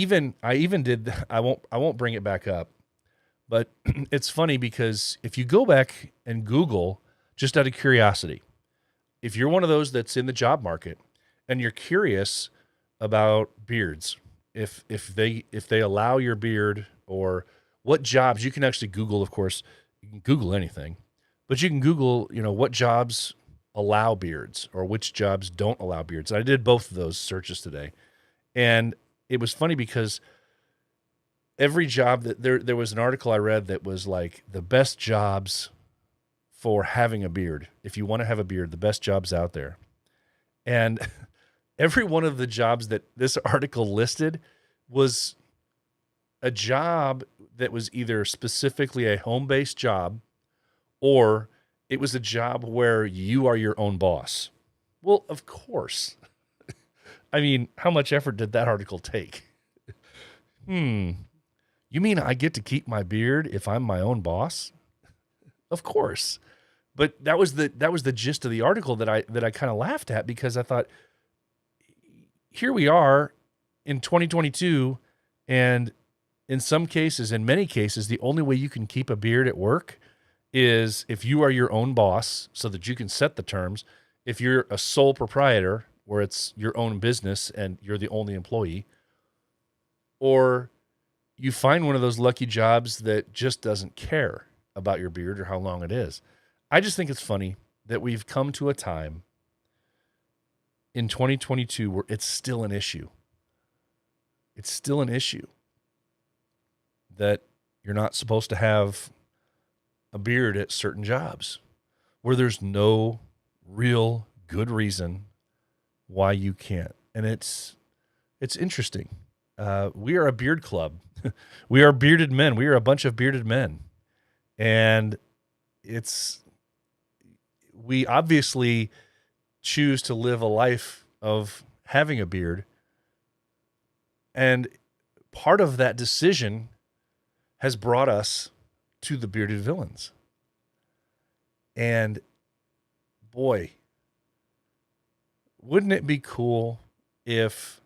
I won't bring it back up, but it's funny because if you go back and Google, just out of curiosity, if you're one of those that's in the job market and you're curious about beards, if they allow your beard or what jobs, you can actually Google, of course, you can Google anything, but you can Google, what jobs allow beards or which jobs don't allow beards. And I did both of those searches today. And it was funny because every job that there was an article I read that was like the best jobs for having a beard. If you want to have a beard, the best jobs out there. And every one of the jobs that this article listed was a job that was either specifically a home-based job or it was a job where you are your own boss. Well, of course. I mean, how much effort did that article take? You mean I get to keep my beard if I'm my own boss? Of course. But that was the gist of the article that I kind of laughed at because I thought, here we are in 2022, and in some cases, in many cases, the only way you can keep a beard at work is if you are your own boss so that you can set the terms. If you're a sole proprietor where it's your own business and you're the only employee, or you find one of those lucky jobs that just doesn't care about your beard or how long it is. I just think it's funny that we've come to a time in 2022 where it's still an issue. It's still an issue that you're not supposed to have a beard at certain jobs where there's no real good reason why you can't. And it's interesting. We are a beard club. We are bearded men. We are a bunch of bearded men. And we obviously choose to live a life of having a beard. And part of that decision has brought us to the Bearded Villains. And boy, wouldn't it be cool if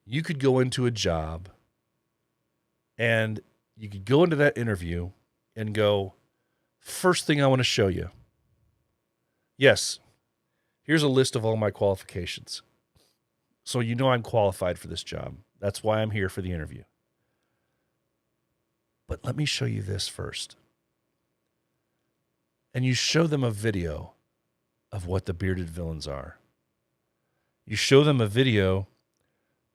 you could go into a job and you could go into that interview and go, first thing I want to show you. Yes, here's a list of all my qualifications. So you know I'm qualified for this job. That's why I'm here for the interview. But let me show you this first. And you show them a video of what the Bearded Villains are. You show them a video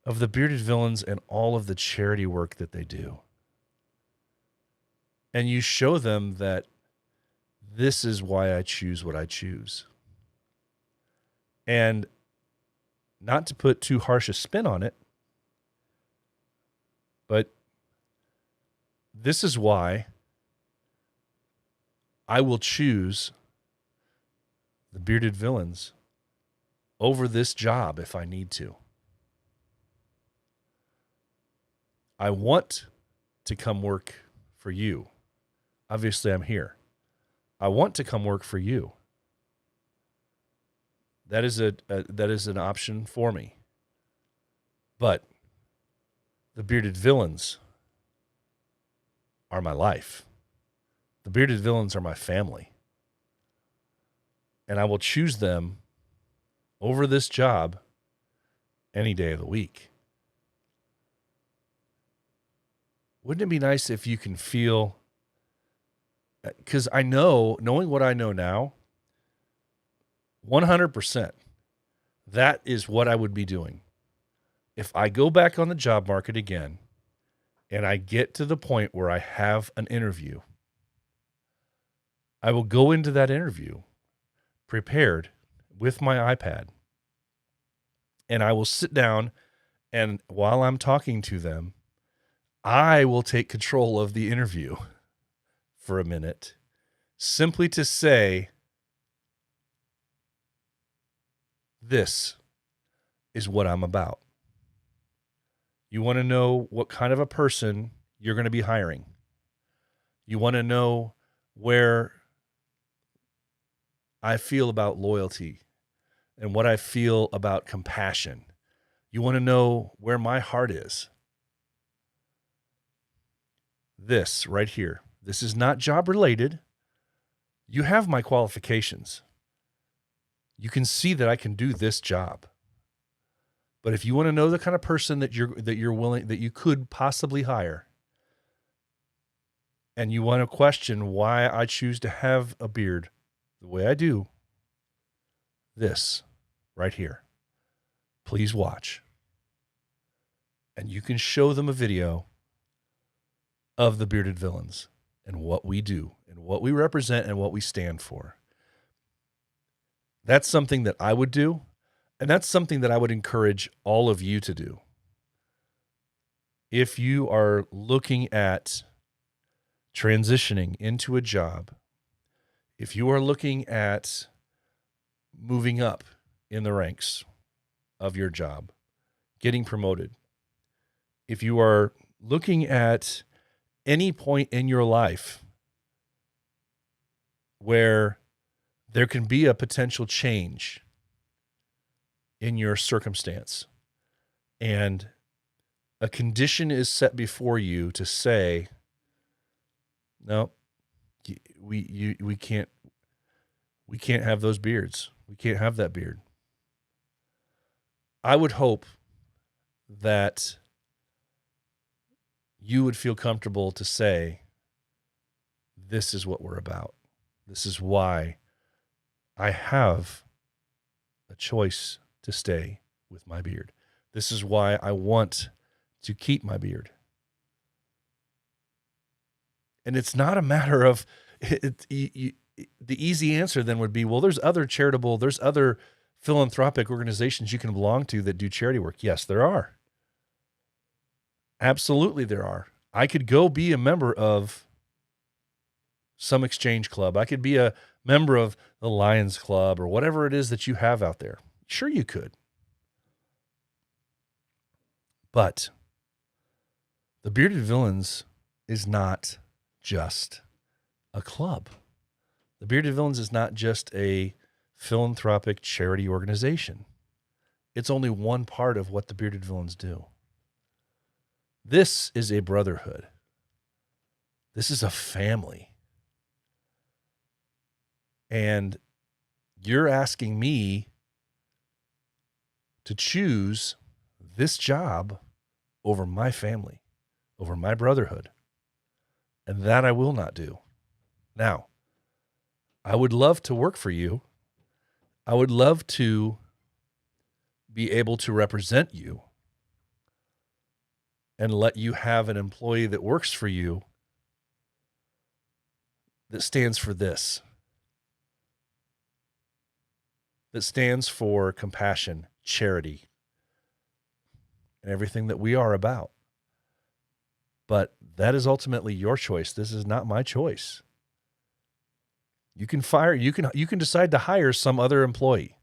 of the Bearded Villains and all of the charity work that they do. And you show them that this is why I choose what I choose. And not to put too harsh a spin on it, but this is why I will choose the Bearded Villains over this job if I need to. I want to come work for you. Obviously, I'm here. I want to come work for you. That is an option for me. But the Bearded Villains are my life. The Bearded Villains are my family. And I will choose them over this job any day of the week. Wouldn't it be nice if you can feel, because I know, knowing what I know now, 100%, that is what I would be doing. If I go back on the job market again and I get to the point where I have an interview, I will go into that interview prepared with my iPad. And I will sit down, and while I'm talking to them, I will take control of the interview for a minute, simply to say, this is what I'm about. You want to know what kind of a person you're going to be hiring. You want to know where I feel about loyalty and what I feel about compassion. You want to know where my heart is. This right here. This is not job related. You have my qualifications. You can see that I can do this job. But if you want to know the kind of person that you're willing, that you could possibly hire, and you want to question why I choose to have a beard the way I do, this right here. Please watch. And you can show them a video of the Bearded Villains and what we do and what we represent and what we stand for. That's something that I would do, and that's something that I would encourage all of you to do. If you are looking at transitioning into a job, if you are looking at moving up in the ranks of your job, getting promoted, if you are looking at any point in your life where there can be a potential change in your circumstance, and a condition is set before you to say, no, we can't have those beards. We can't have that beard. I would hope that you would feel comfortable to say, this is what we're about. This is why I have a choice to stay with my beard. This is why I want to keep my beard. And it's not a matter of, the easy answer then would be, well, there's other philanthropic organizations you can belong to that do charity work. Yes, there are. Absolutely there are. I could go be a member of some exchange club. I could be a member of the Lions Club or whatever it is that you have out there. Sure, you could. But the Bearded Villains is not just a club. The Bearded Villains is not just a philanthropic charity organization. It's only one part of what the Bearded Villains do. This is a brotherhood. This is a family. And you're asking me to choose this job over my family, over my brotherhood. And that I will not do. Now, I would love to work for you. I would love to be able to represent you and let you have an employee that works for you that stands for this, that stands for compassion, charity, and everything that we are about. But that is ultimately your choice. This is not my choice. You can decide to hire some other employee.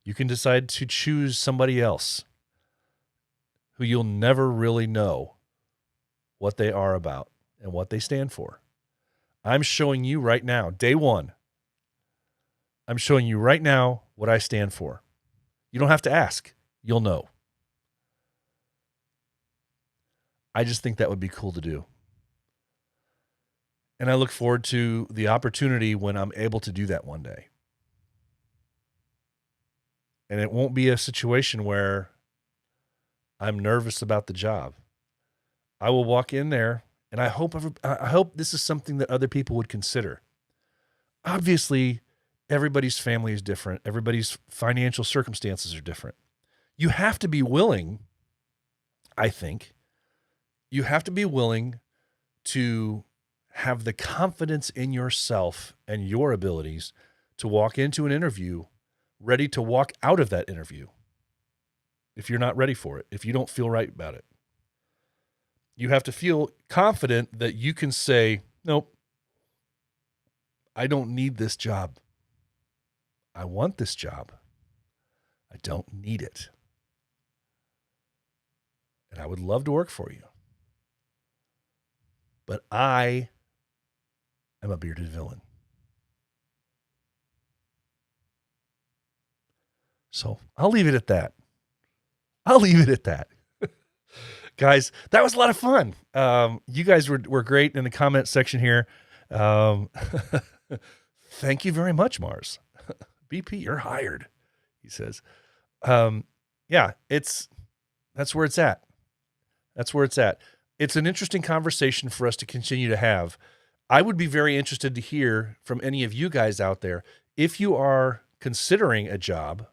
You can decide to choose somebody else who you'll never really know what they are about and what they stand for. I'm showing you right now, day one, I'm showing you right now what I stand for. You don't have to ask. You'll know. I just think that would be cool to do. And I look forward to the opportunity when I'm able to do that one day. And it won't be a situation where I'm nervous about the job. I will walk in there, and I hope this is something that other people would consider. Obviously, everybody's family is different. Everybody's financial circumstances are different. You have to be willing, I think, you have to be willing to have the confidence in yourself and your abilities to walk into an interview ready to walk out of that interview. If you're not ready for it, if you don't feel right about it, you have to feel confident that you can say, nope, I don't need this job. I want this job. I don't need it. And I would love to work for you. But I am a bearded villain. So I'll leave it at that. Guys, that was a lot of fun. You guys were great in the comment section here. Thank you very much, Mars. BP, you're hired, he says. Yeah, that's where it's at. It's an interesting conversation for us to continue to have. I would be very interested to hear from any of you guys out there. If you are considering a job,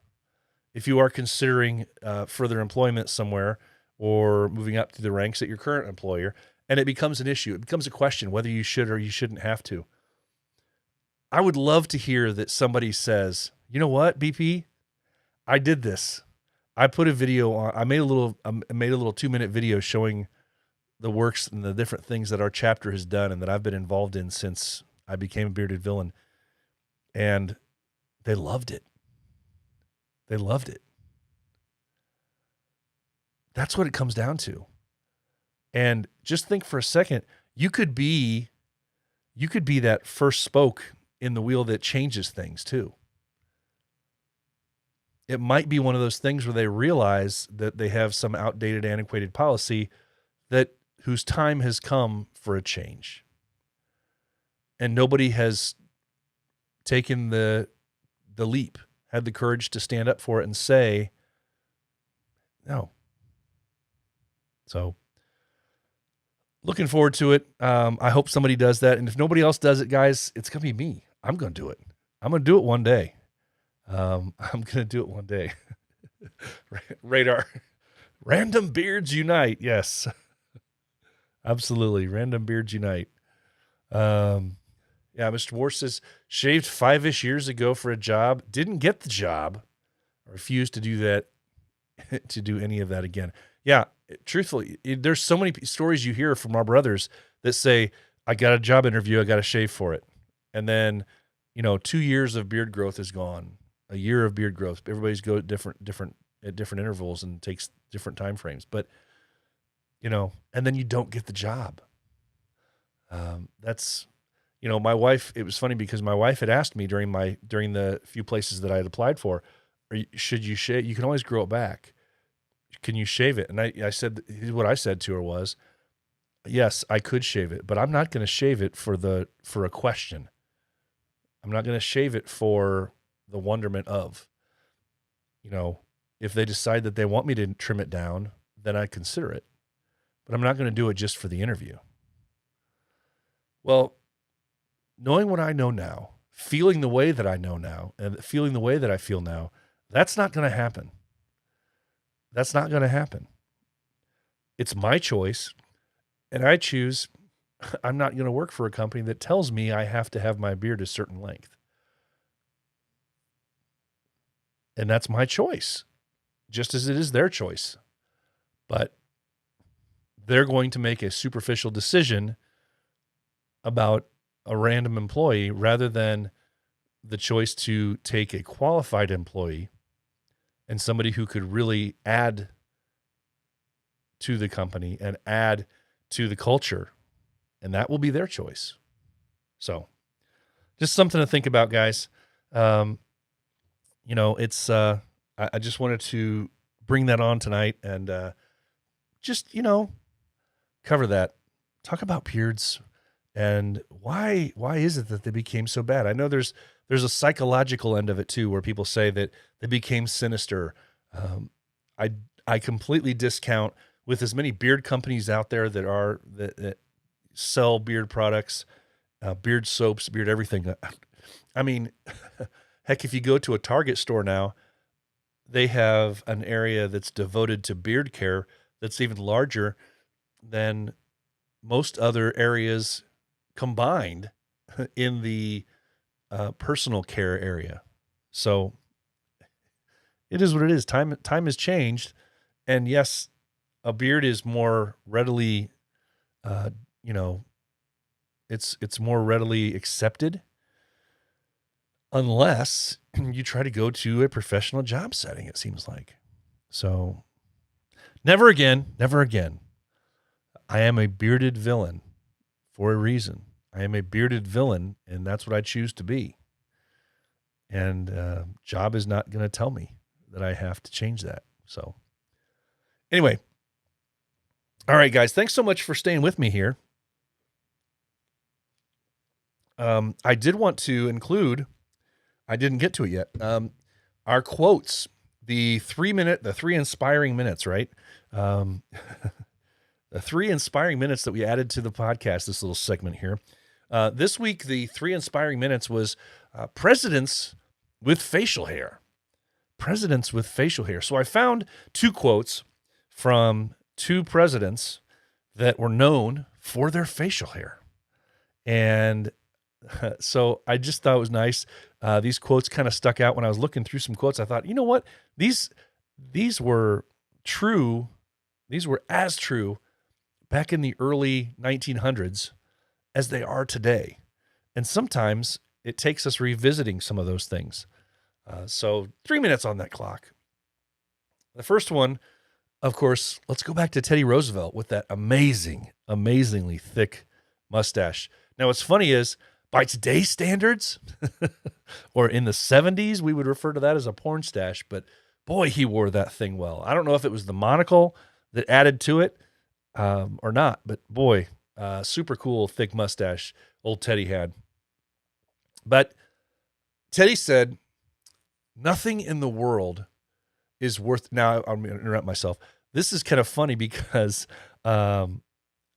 if you are considering further employment somewhere or moving up through the ranks at your current employer, and it becomes an issue, it becomes a question whether you should or you shouldn't have to. I would love to hear that somebody says, you know what, BP, I did this. I put a video on, I made a little 2-minute video showing the works and the different things that our chapter has done and that I've been involved in since I became a bearded villain. And they loved it. That's what it comes down to. And just think for a second, you could be that first spoke in the wheel that changes things too. It might be one of those things where they realize that they have some outdated, antiquated policy whose time has come for a change. And nobody has taken the leap, had the courage to stand up for it and say, no. So looking forward to it. I hope somebody does that. And if nobody else does it, guys, it's going to be me. I'm going to do it. I'm going to do it one day. Radar. Random Beards Unite. Yes. Absolutely. Random Beards Unite. Yeah, Mr. War says, shaved 5-ish years ago for a job. Didn't get the job. Refused to do that, to do any of that again. Yeah, truthfully, there's so many stories you hear from our brothers that say, I got a job interview, I got to shave for it. And then, 2 years of beard growth is gone. A year of beard growth. Everybody's go at different intervals and takes different time frames. But, and then you don't get the job. That's, my wife, it was funny because my wife had asked me during the few places that I had applied for, should you shave? You can always grow it back. Can you shave it? And I said, what I said to her was, yes, I could shave it, but I'm not going to shave it for a question. I'm not going to shave it for the wonderment of, if they decide that they want me to trim it down, then I consider it, but I'm not going to do it just for the interview. Well, knowing what I know now, feeling the way that I know now, and feeling the way that I feel now, that's not going to happen. That's not going to happen. It's my choice, and I choose. I'm not going to work for a company that tells me I have to have my beard a certain length. And that's my choice, just as it is their choice. But they're going to make a superficial decision about a random employee rather than the choice to take a qualified employee and somebody who could really add to the company and add to the culture. And that will be their choice. So just something to think about, guys. It's, I just wanted to bring that on tonight and just, cover that. Talk about beards and why is it that they became so bad? I know there's a psychological end of it too, where people say that they became sinister. I completely discount, with as many beard companies out there that sell beard products, beard soaps, beard everything. I mean, heck, if you go to a Target store now, they have an area that's devoted to beard care that's even larger than most other areas combined in the personal care area. So it is what it is. Time has changed, and yes, a beard is more readily, it's more readily accepted, unless you try to go to a professional job setting. It seems like. So, never again. I am a bearded villain for a reason. I am a bearded villain, and that's what I choose to be. And job is not going to tell me that I have to change that. So anyway, all right, guys, thanks so much for staying with me here. I did want to include, I didn't get to it yet, our quotes, the 3 inspiring minutes, right? The 3 inspiring minutes that we added to the podcast, this little segment here. This week, the 3 inspiring minutes was presidents with facial hair. Presidents with facial hair. So I found 2 quotes from 2 presidents that were known for their facial hair. And so I just thought it was nice. These quotes kind of stuck out when I was looking through some quotes. I thought, you know what? These were true. These were as true back in the early 1900s as they are today. And sometimes it takes us revisiting some of those things. So 3 minutes on that clock. The first one, of course, let's go back to Teddy Roosevelt with that amazingly thick mustache. Now, what's funny is, by today's standards, or in the 70s, we would refer to that as a porn stash, but boy, he wore that thing well. I don't know if it was the monocle that added to it or not, but boy, super cool, thick mustache old Teddy had. But Teddy said, nothing in the world is worth, now I'm going to interrupt myself. This is kind of funny because I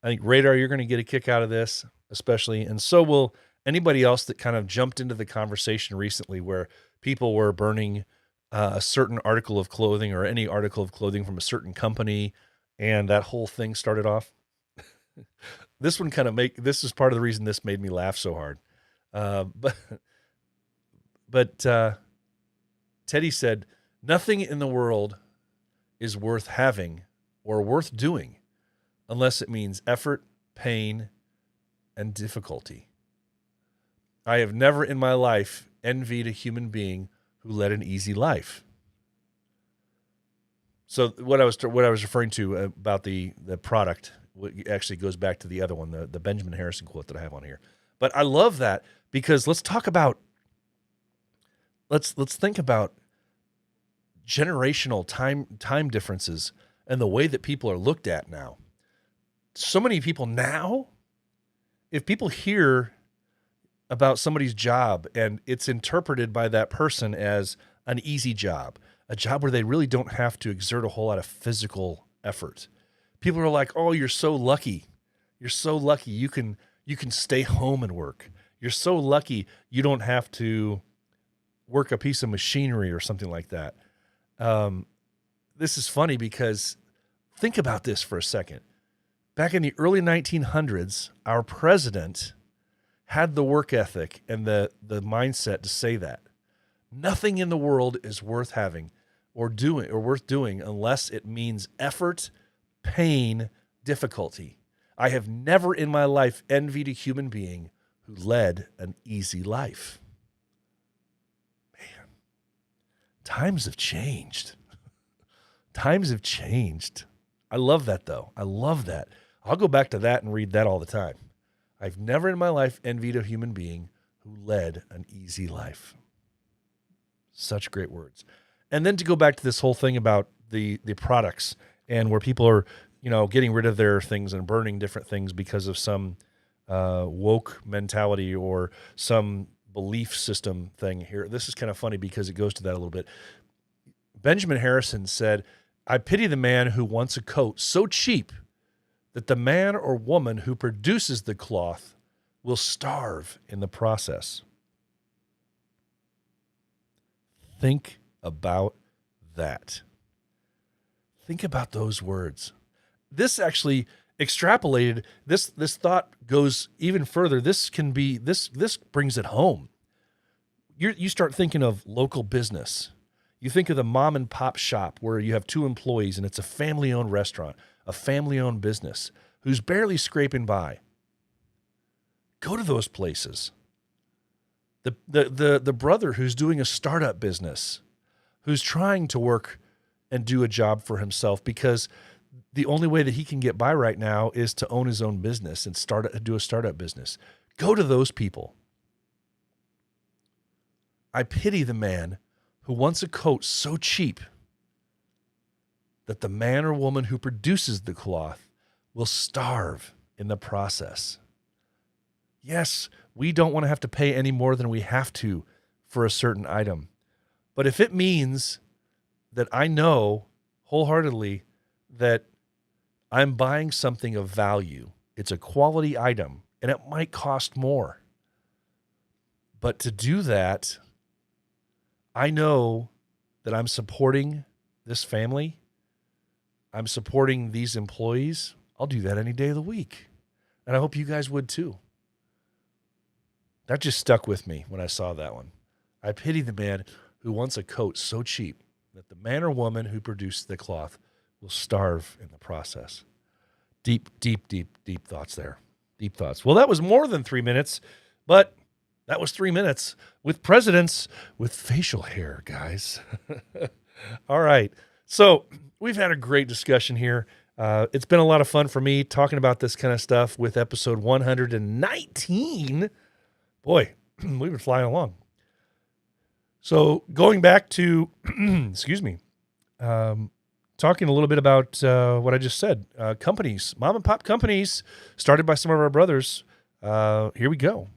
think, Radar, you're going to get a kick out of this, especially, and so will anybody else that kind of jumped into the conversation recently where people were burning a certain article of clothing or any article of clothing from a certain company, and that whole thing started off. This one this is part of the reason this made me laugh so hard. But Teddy said, nothing in the world is worth having or worth doing unless it means effort, pain, and difficulty. I have never in my life envied a human being who led an easy life. So what I was referring to about the product actually goes back to the other one, the Benjamin Harrison quote that I have on here. But I love that because let's think about generational time differences and the way that people are looked at now. So many people now, if people hear about somebody's job and it's interpreted by that person as an easy job, a job where they really don't have to exert a whole lot of physical effort. People are like, "Oh, you're so lucky. You're so lucky you can stay home and work. You're so lucky you don't have to work a piece of machinery or something like that." This is funny because think about this for a second. Back in the early 1900s, our president had the work ethic and the mindset to say that nothing in the world is worth having or worth doing unless it means effort, pain, difficulty. I have never in my life envied a human being who led an easy life. Man, times have changed. Times have changed. I love that, though. I love that. I'll go back to that and read that all the time. I've never in my life envied a human being who led an easy life. Such great words. And then to go back to this whole thing about the products and where people are, getting rid of their things and burning different things because of some woke mentality or some belief system thing here. This is kind of funny because it goes to that a little bit. Benjamin Harrison said, "I pity the man who wants a coat so cheap that the man or woman who produces the cloth will starve in the process." Think about that. Think about those words. This actually extrapolated, this thought goes even further. This brings it home. You start thinking of local business. You think of the mom and pop shop where you have 2 employees and it's a family-owned restaurant, a family-owned business who's barely scraping by. Go to those places. The brother who's doing a startup business, who's trying to work and do a job for himself because the only way that he can get by right now is to own his own business and do a startup business. Go to those people. I pity the man who wants a coat so cheap that the man or woman who produces the cloth will starve in the process. Yes, we don't want to have to pay any more than we have to for a certain item. But if it means that I know wholeheartedly that I'm buying something of value, it's a quality item, and it might cost more. But to do that, I know that I'm supporting this family. I'm supporting these employees. I'll do that any day of the week. And I hope you guys would too. That just stuck with me when I saw that one. I pity the man who wants a coat so cheap that the man or woman who produced the cloth will starve in the process. Deep, deep, deep, deep thoughts there. Deep thoughts. Well, that was more than 3 minutes, but that was 3 minutes with presidents with facial hair, guys. All right. So we've had a great discussion here. It's been a lot of fun for me talking about this kind of stuff with episode 119. Boy, we've been flying along. So going back to, talking a little bit about what I just said, companies, mom and pop companies started by some of our brothers. Here we go.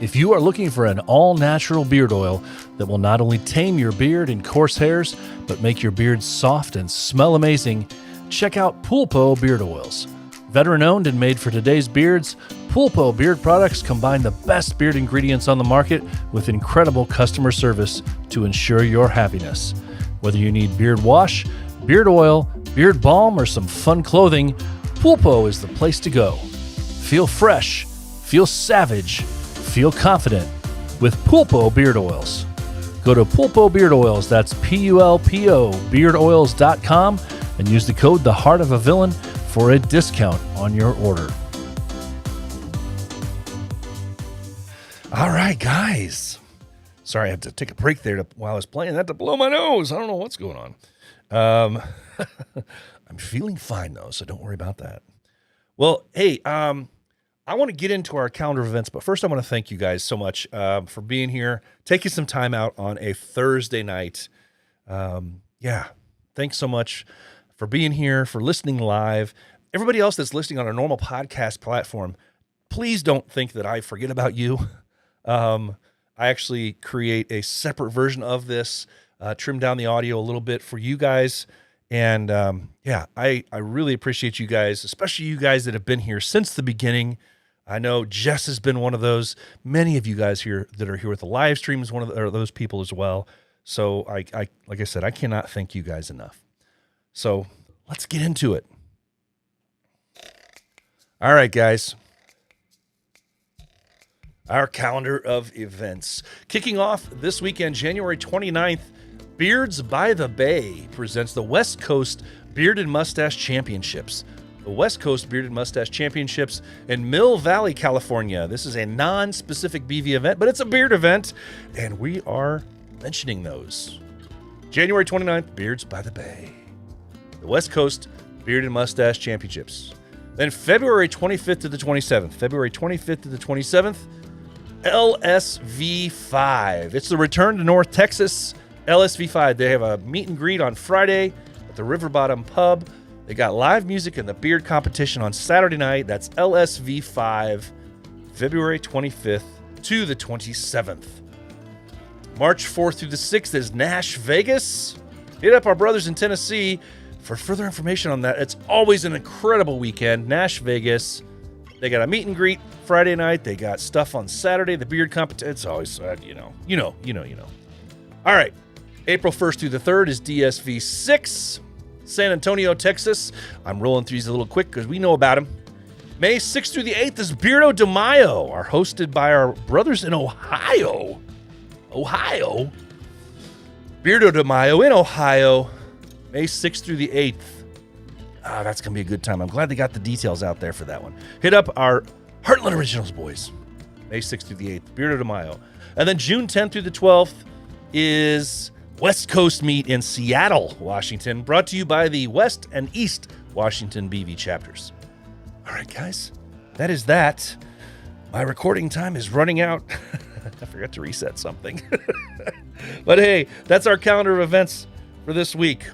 If you are looking for an all-natural beard oil that will not only tame your beard and coarse hairs, but make your beard soft and smell amazing, check out Pulpo Beard Oils. Veteran-owned and made for today's beards, Pulpo beard products combine the best beard ingredients on the market with incredible customer service to ensure your happiness. Whether you need beard wash, beard oil, beard balm, or some fun clothing, Pulpo is the place to go. Feel fresh, feel savage, feel confident with Pulpo Beard Oils. Go to Pulpo Beard Oils, that's Pulpo beardoils.com, and use the code The Heart of a Villain for a discount on your order. All right, guys. Sorry, I had to take a break there while I was playing that to blow my nose. I don't know what's going on. I'm I'm feeling fine, though, so don't worry about that. Well, hey, I want to get into our calendar of events, but first I want to thank you guys so much for being here, taking some time out on a Thursday night. Thanks so much for being here, for listening live. Everybody else that's listening on a normal podcast platform, please don't think that I forget about you. I actually create a separate version of this, trim down the audio a little bit for you guys. And I really appreciate you guys, especially you guys that have been here since the beginning. I know Jess has been one of those. Many of you guys here that are here with the live stream is one of those people as well. So I like I said, I cannot thank you guys enough. So let's get into it. All right, guys. Our calendar of events. Kicking off this weekend, January 29th, Beards by the Bay presents the West Coast Beard and Mustache Championships. The West Coast Beard and Mustache Championships in Mill Valley, California. This is a non-specific BV event, but it's a beard event, and we are mentioning those. January 29th, Beards by the Bay. The West Coast Beard and Mustache Championships. Then February 25th to the 27th. February 25th to the 27th, LSV5. It's the Return to North Texas LSV5. They have a meet and greet on Friday at the River Bottom Pub. They got live music and the beard competition on Saturday night. That's LSV5, February 25th to the 27th. March 4th through the 6th is Nashvegas. Hit up our brothers in Tennessee for further information on that. It's always an incredible weekend. Nashvegas. They got a meet and greet Friday night. They got stuff on Saturday. The beard competition. It's always, you know. All right. April 1st through the 3rd is DSV6, San Antonio, Texas. I'm rolling through these a little quick because we know about them. May 6th through the 8th is Beardo de Mayo, are hosted by our brothers in Ohio. Beardo de Mayo in Ohio, May 6th through the 8th. That's going to be a good time. I'm glad they got the details out there for that one. Hit up our Heartland Originals boys, May 6th through the 8th, Beardo de Mayo. And then June 10th through the 12th is West Coast Meet in Seattle, Washington, brought to you by the West and East Washington BV chapters. All right, guys, that is that. My recording time is running out. I forgot to reset something. But hey, that's our calendar of events for this week.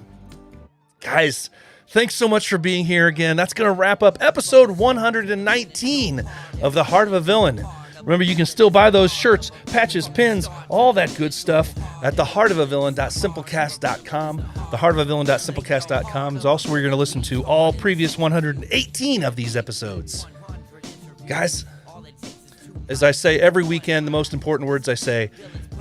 Guys, thanks so much for being here again. That's going to wrap up episode 119 of The Heart of a Villain. Remember, you can still buy those shirts, patches, pins, all that good stuff at theheartofavillain.simplecast.com. Theheartofavillain.simplecast.com is also where you're going to listen to all previous 118 of these episodes. Guys, as I say every weekend, the most important words I say,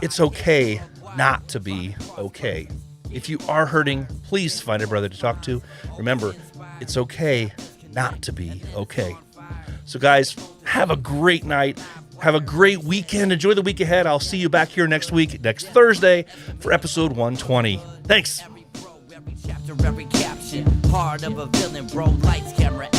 it's okay not to be okay. If you are hurting, please find a brother to talk to. Remember, it's okay not to be okay. So guys, have a great night. Have a great weekend. Enjoy the week ahead. I'll see you back here next week, next Thursday, for episode 120. Thanks. Every chapter, every caption, heart of a villain, bro, lights, camera,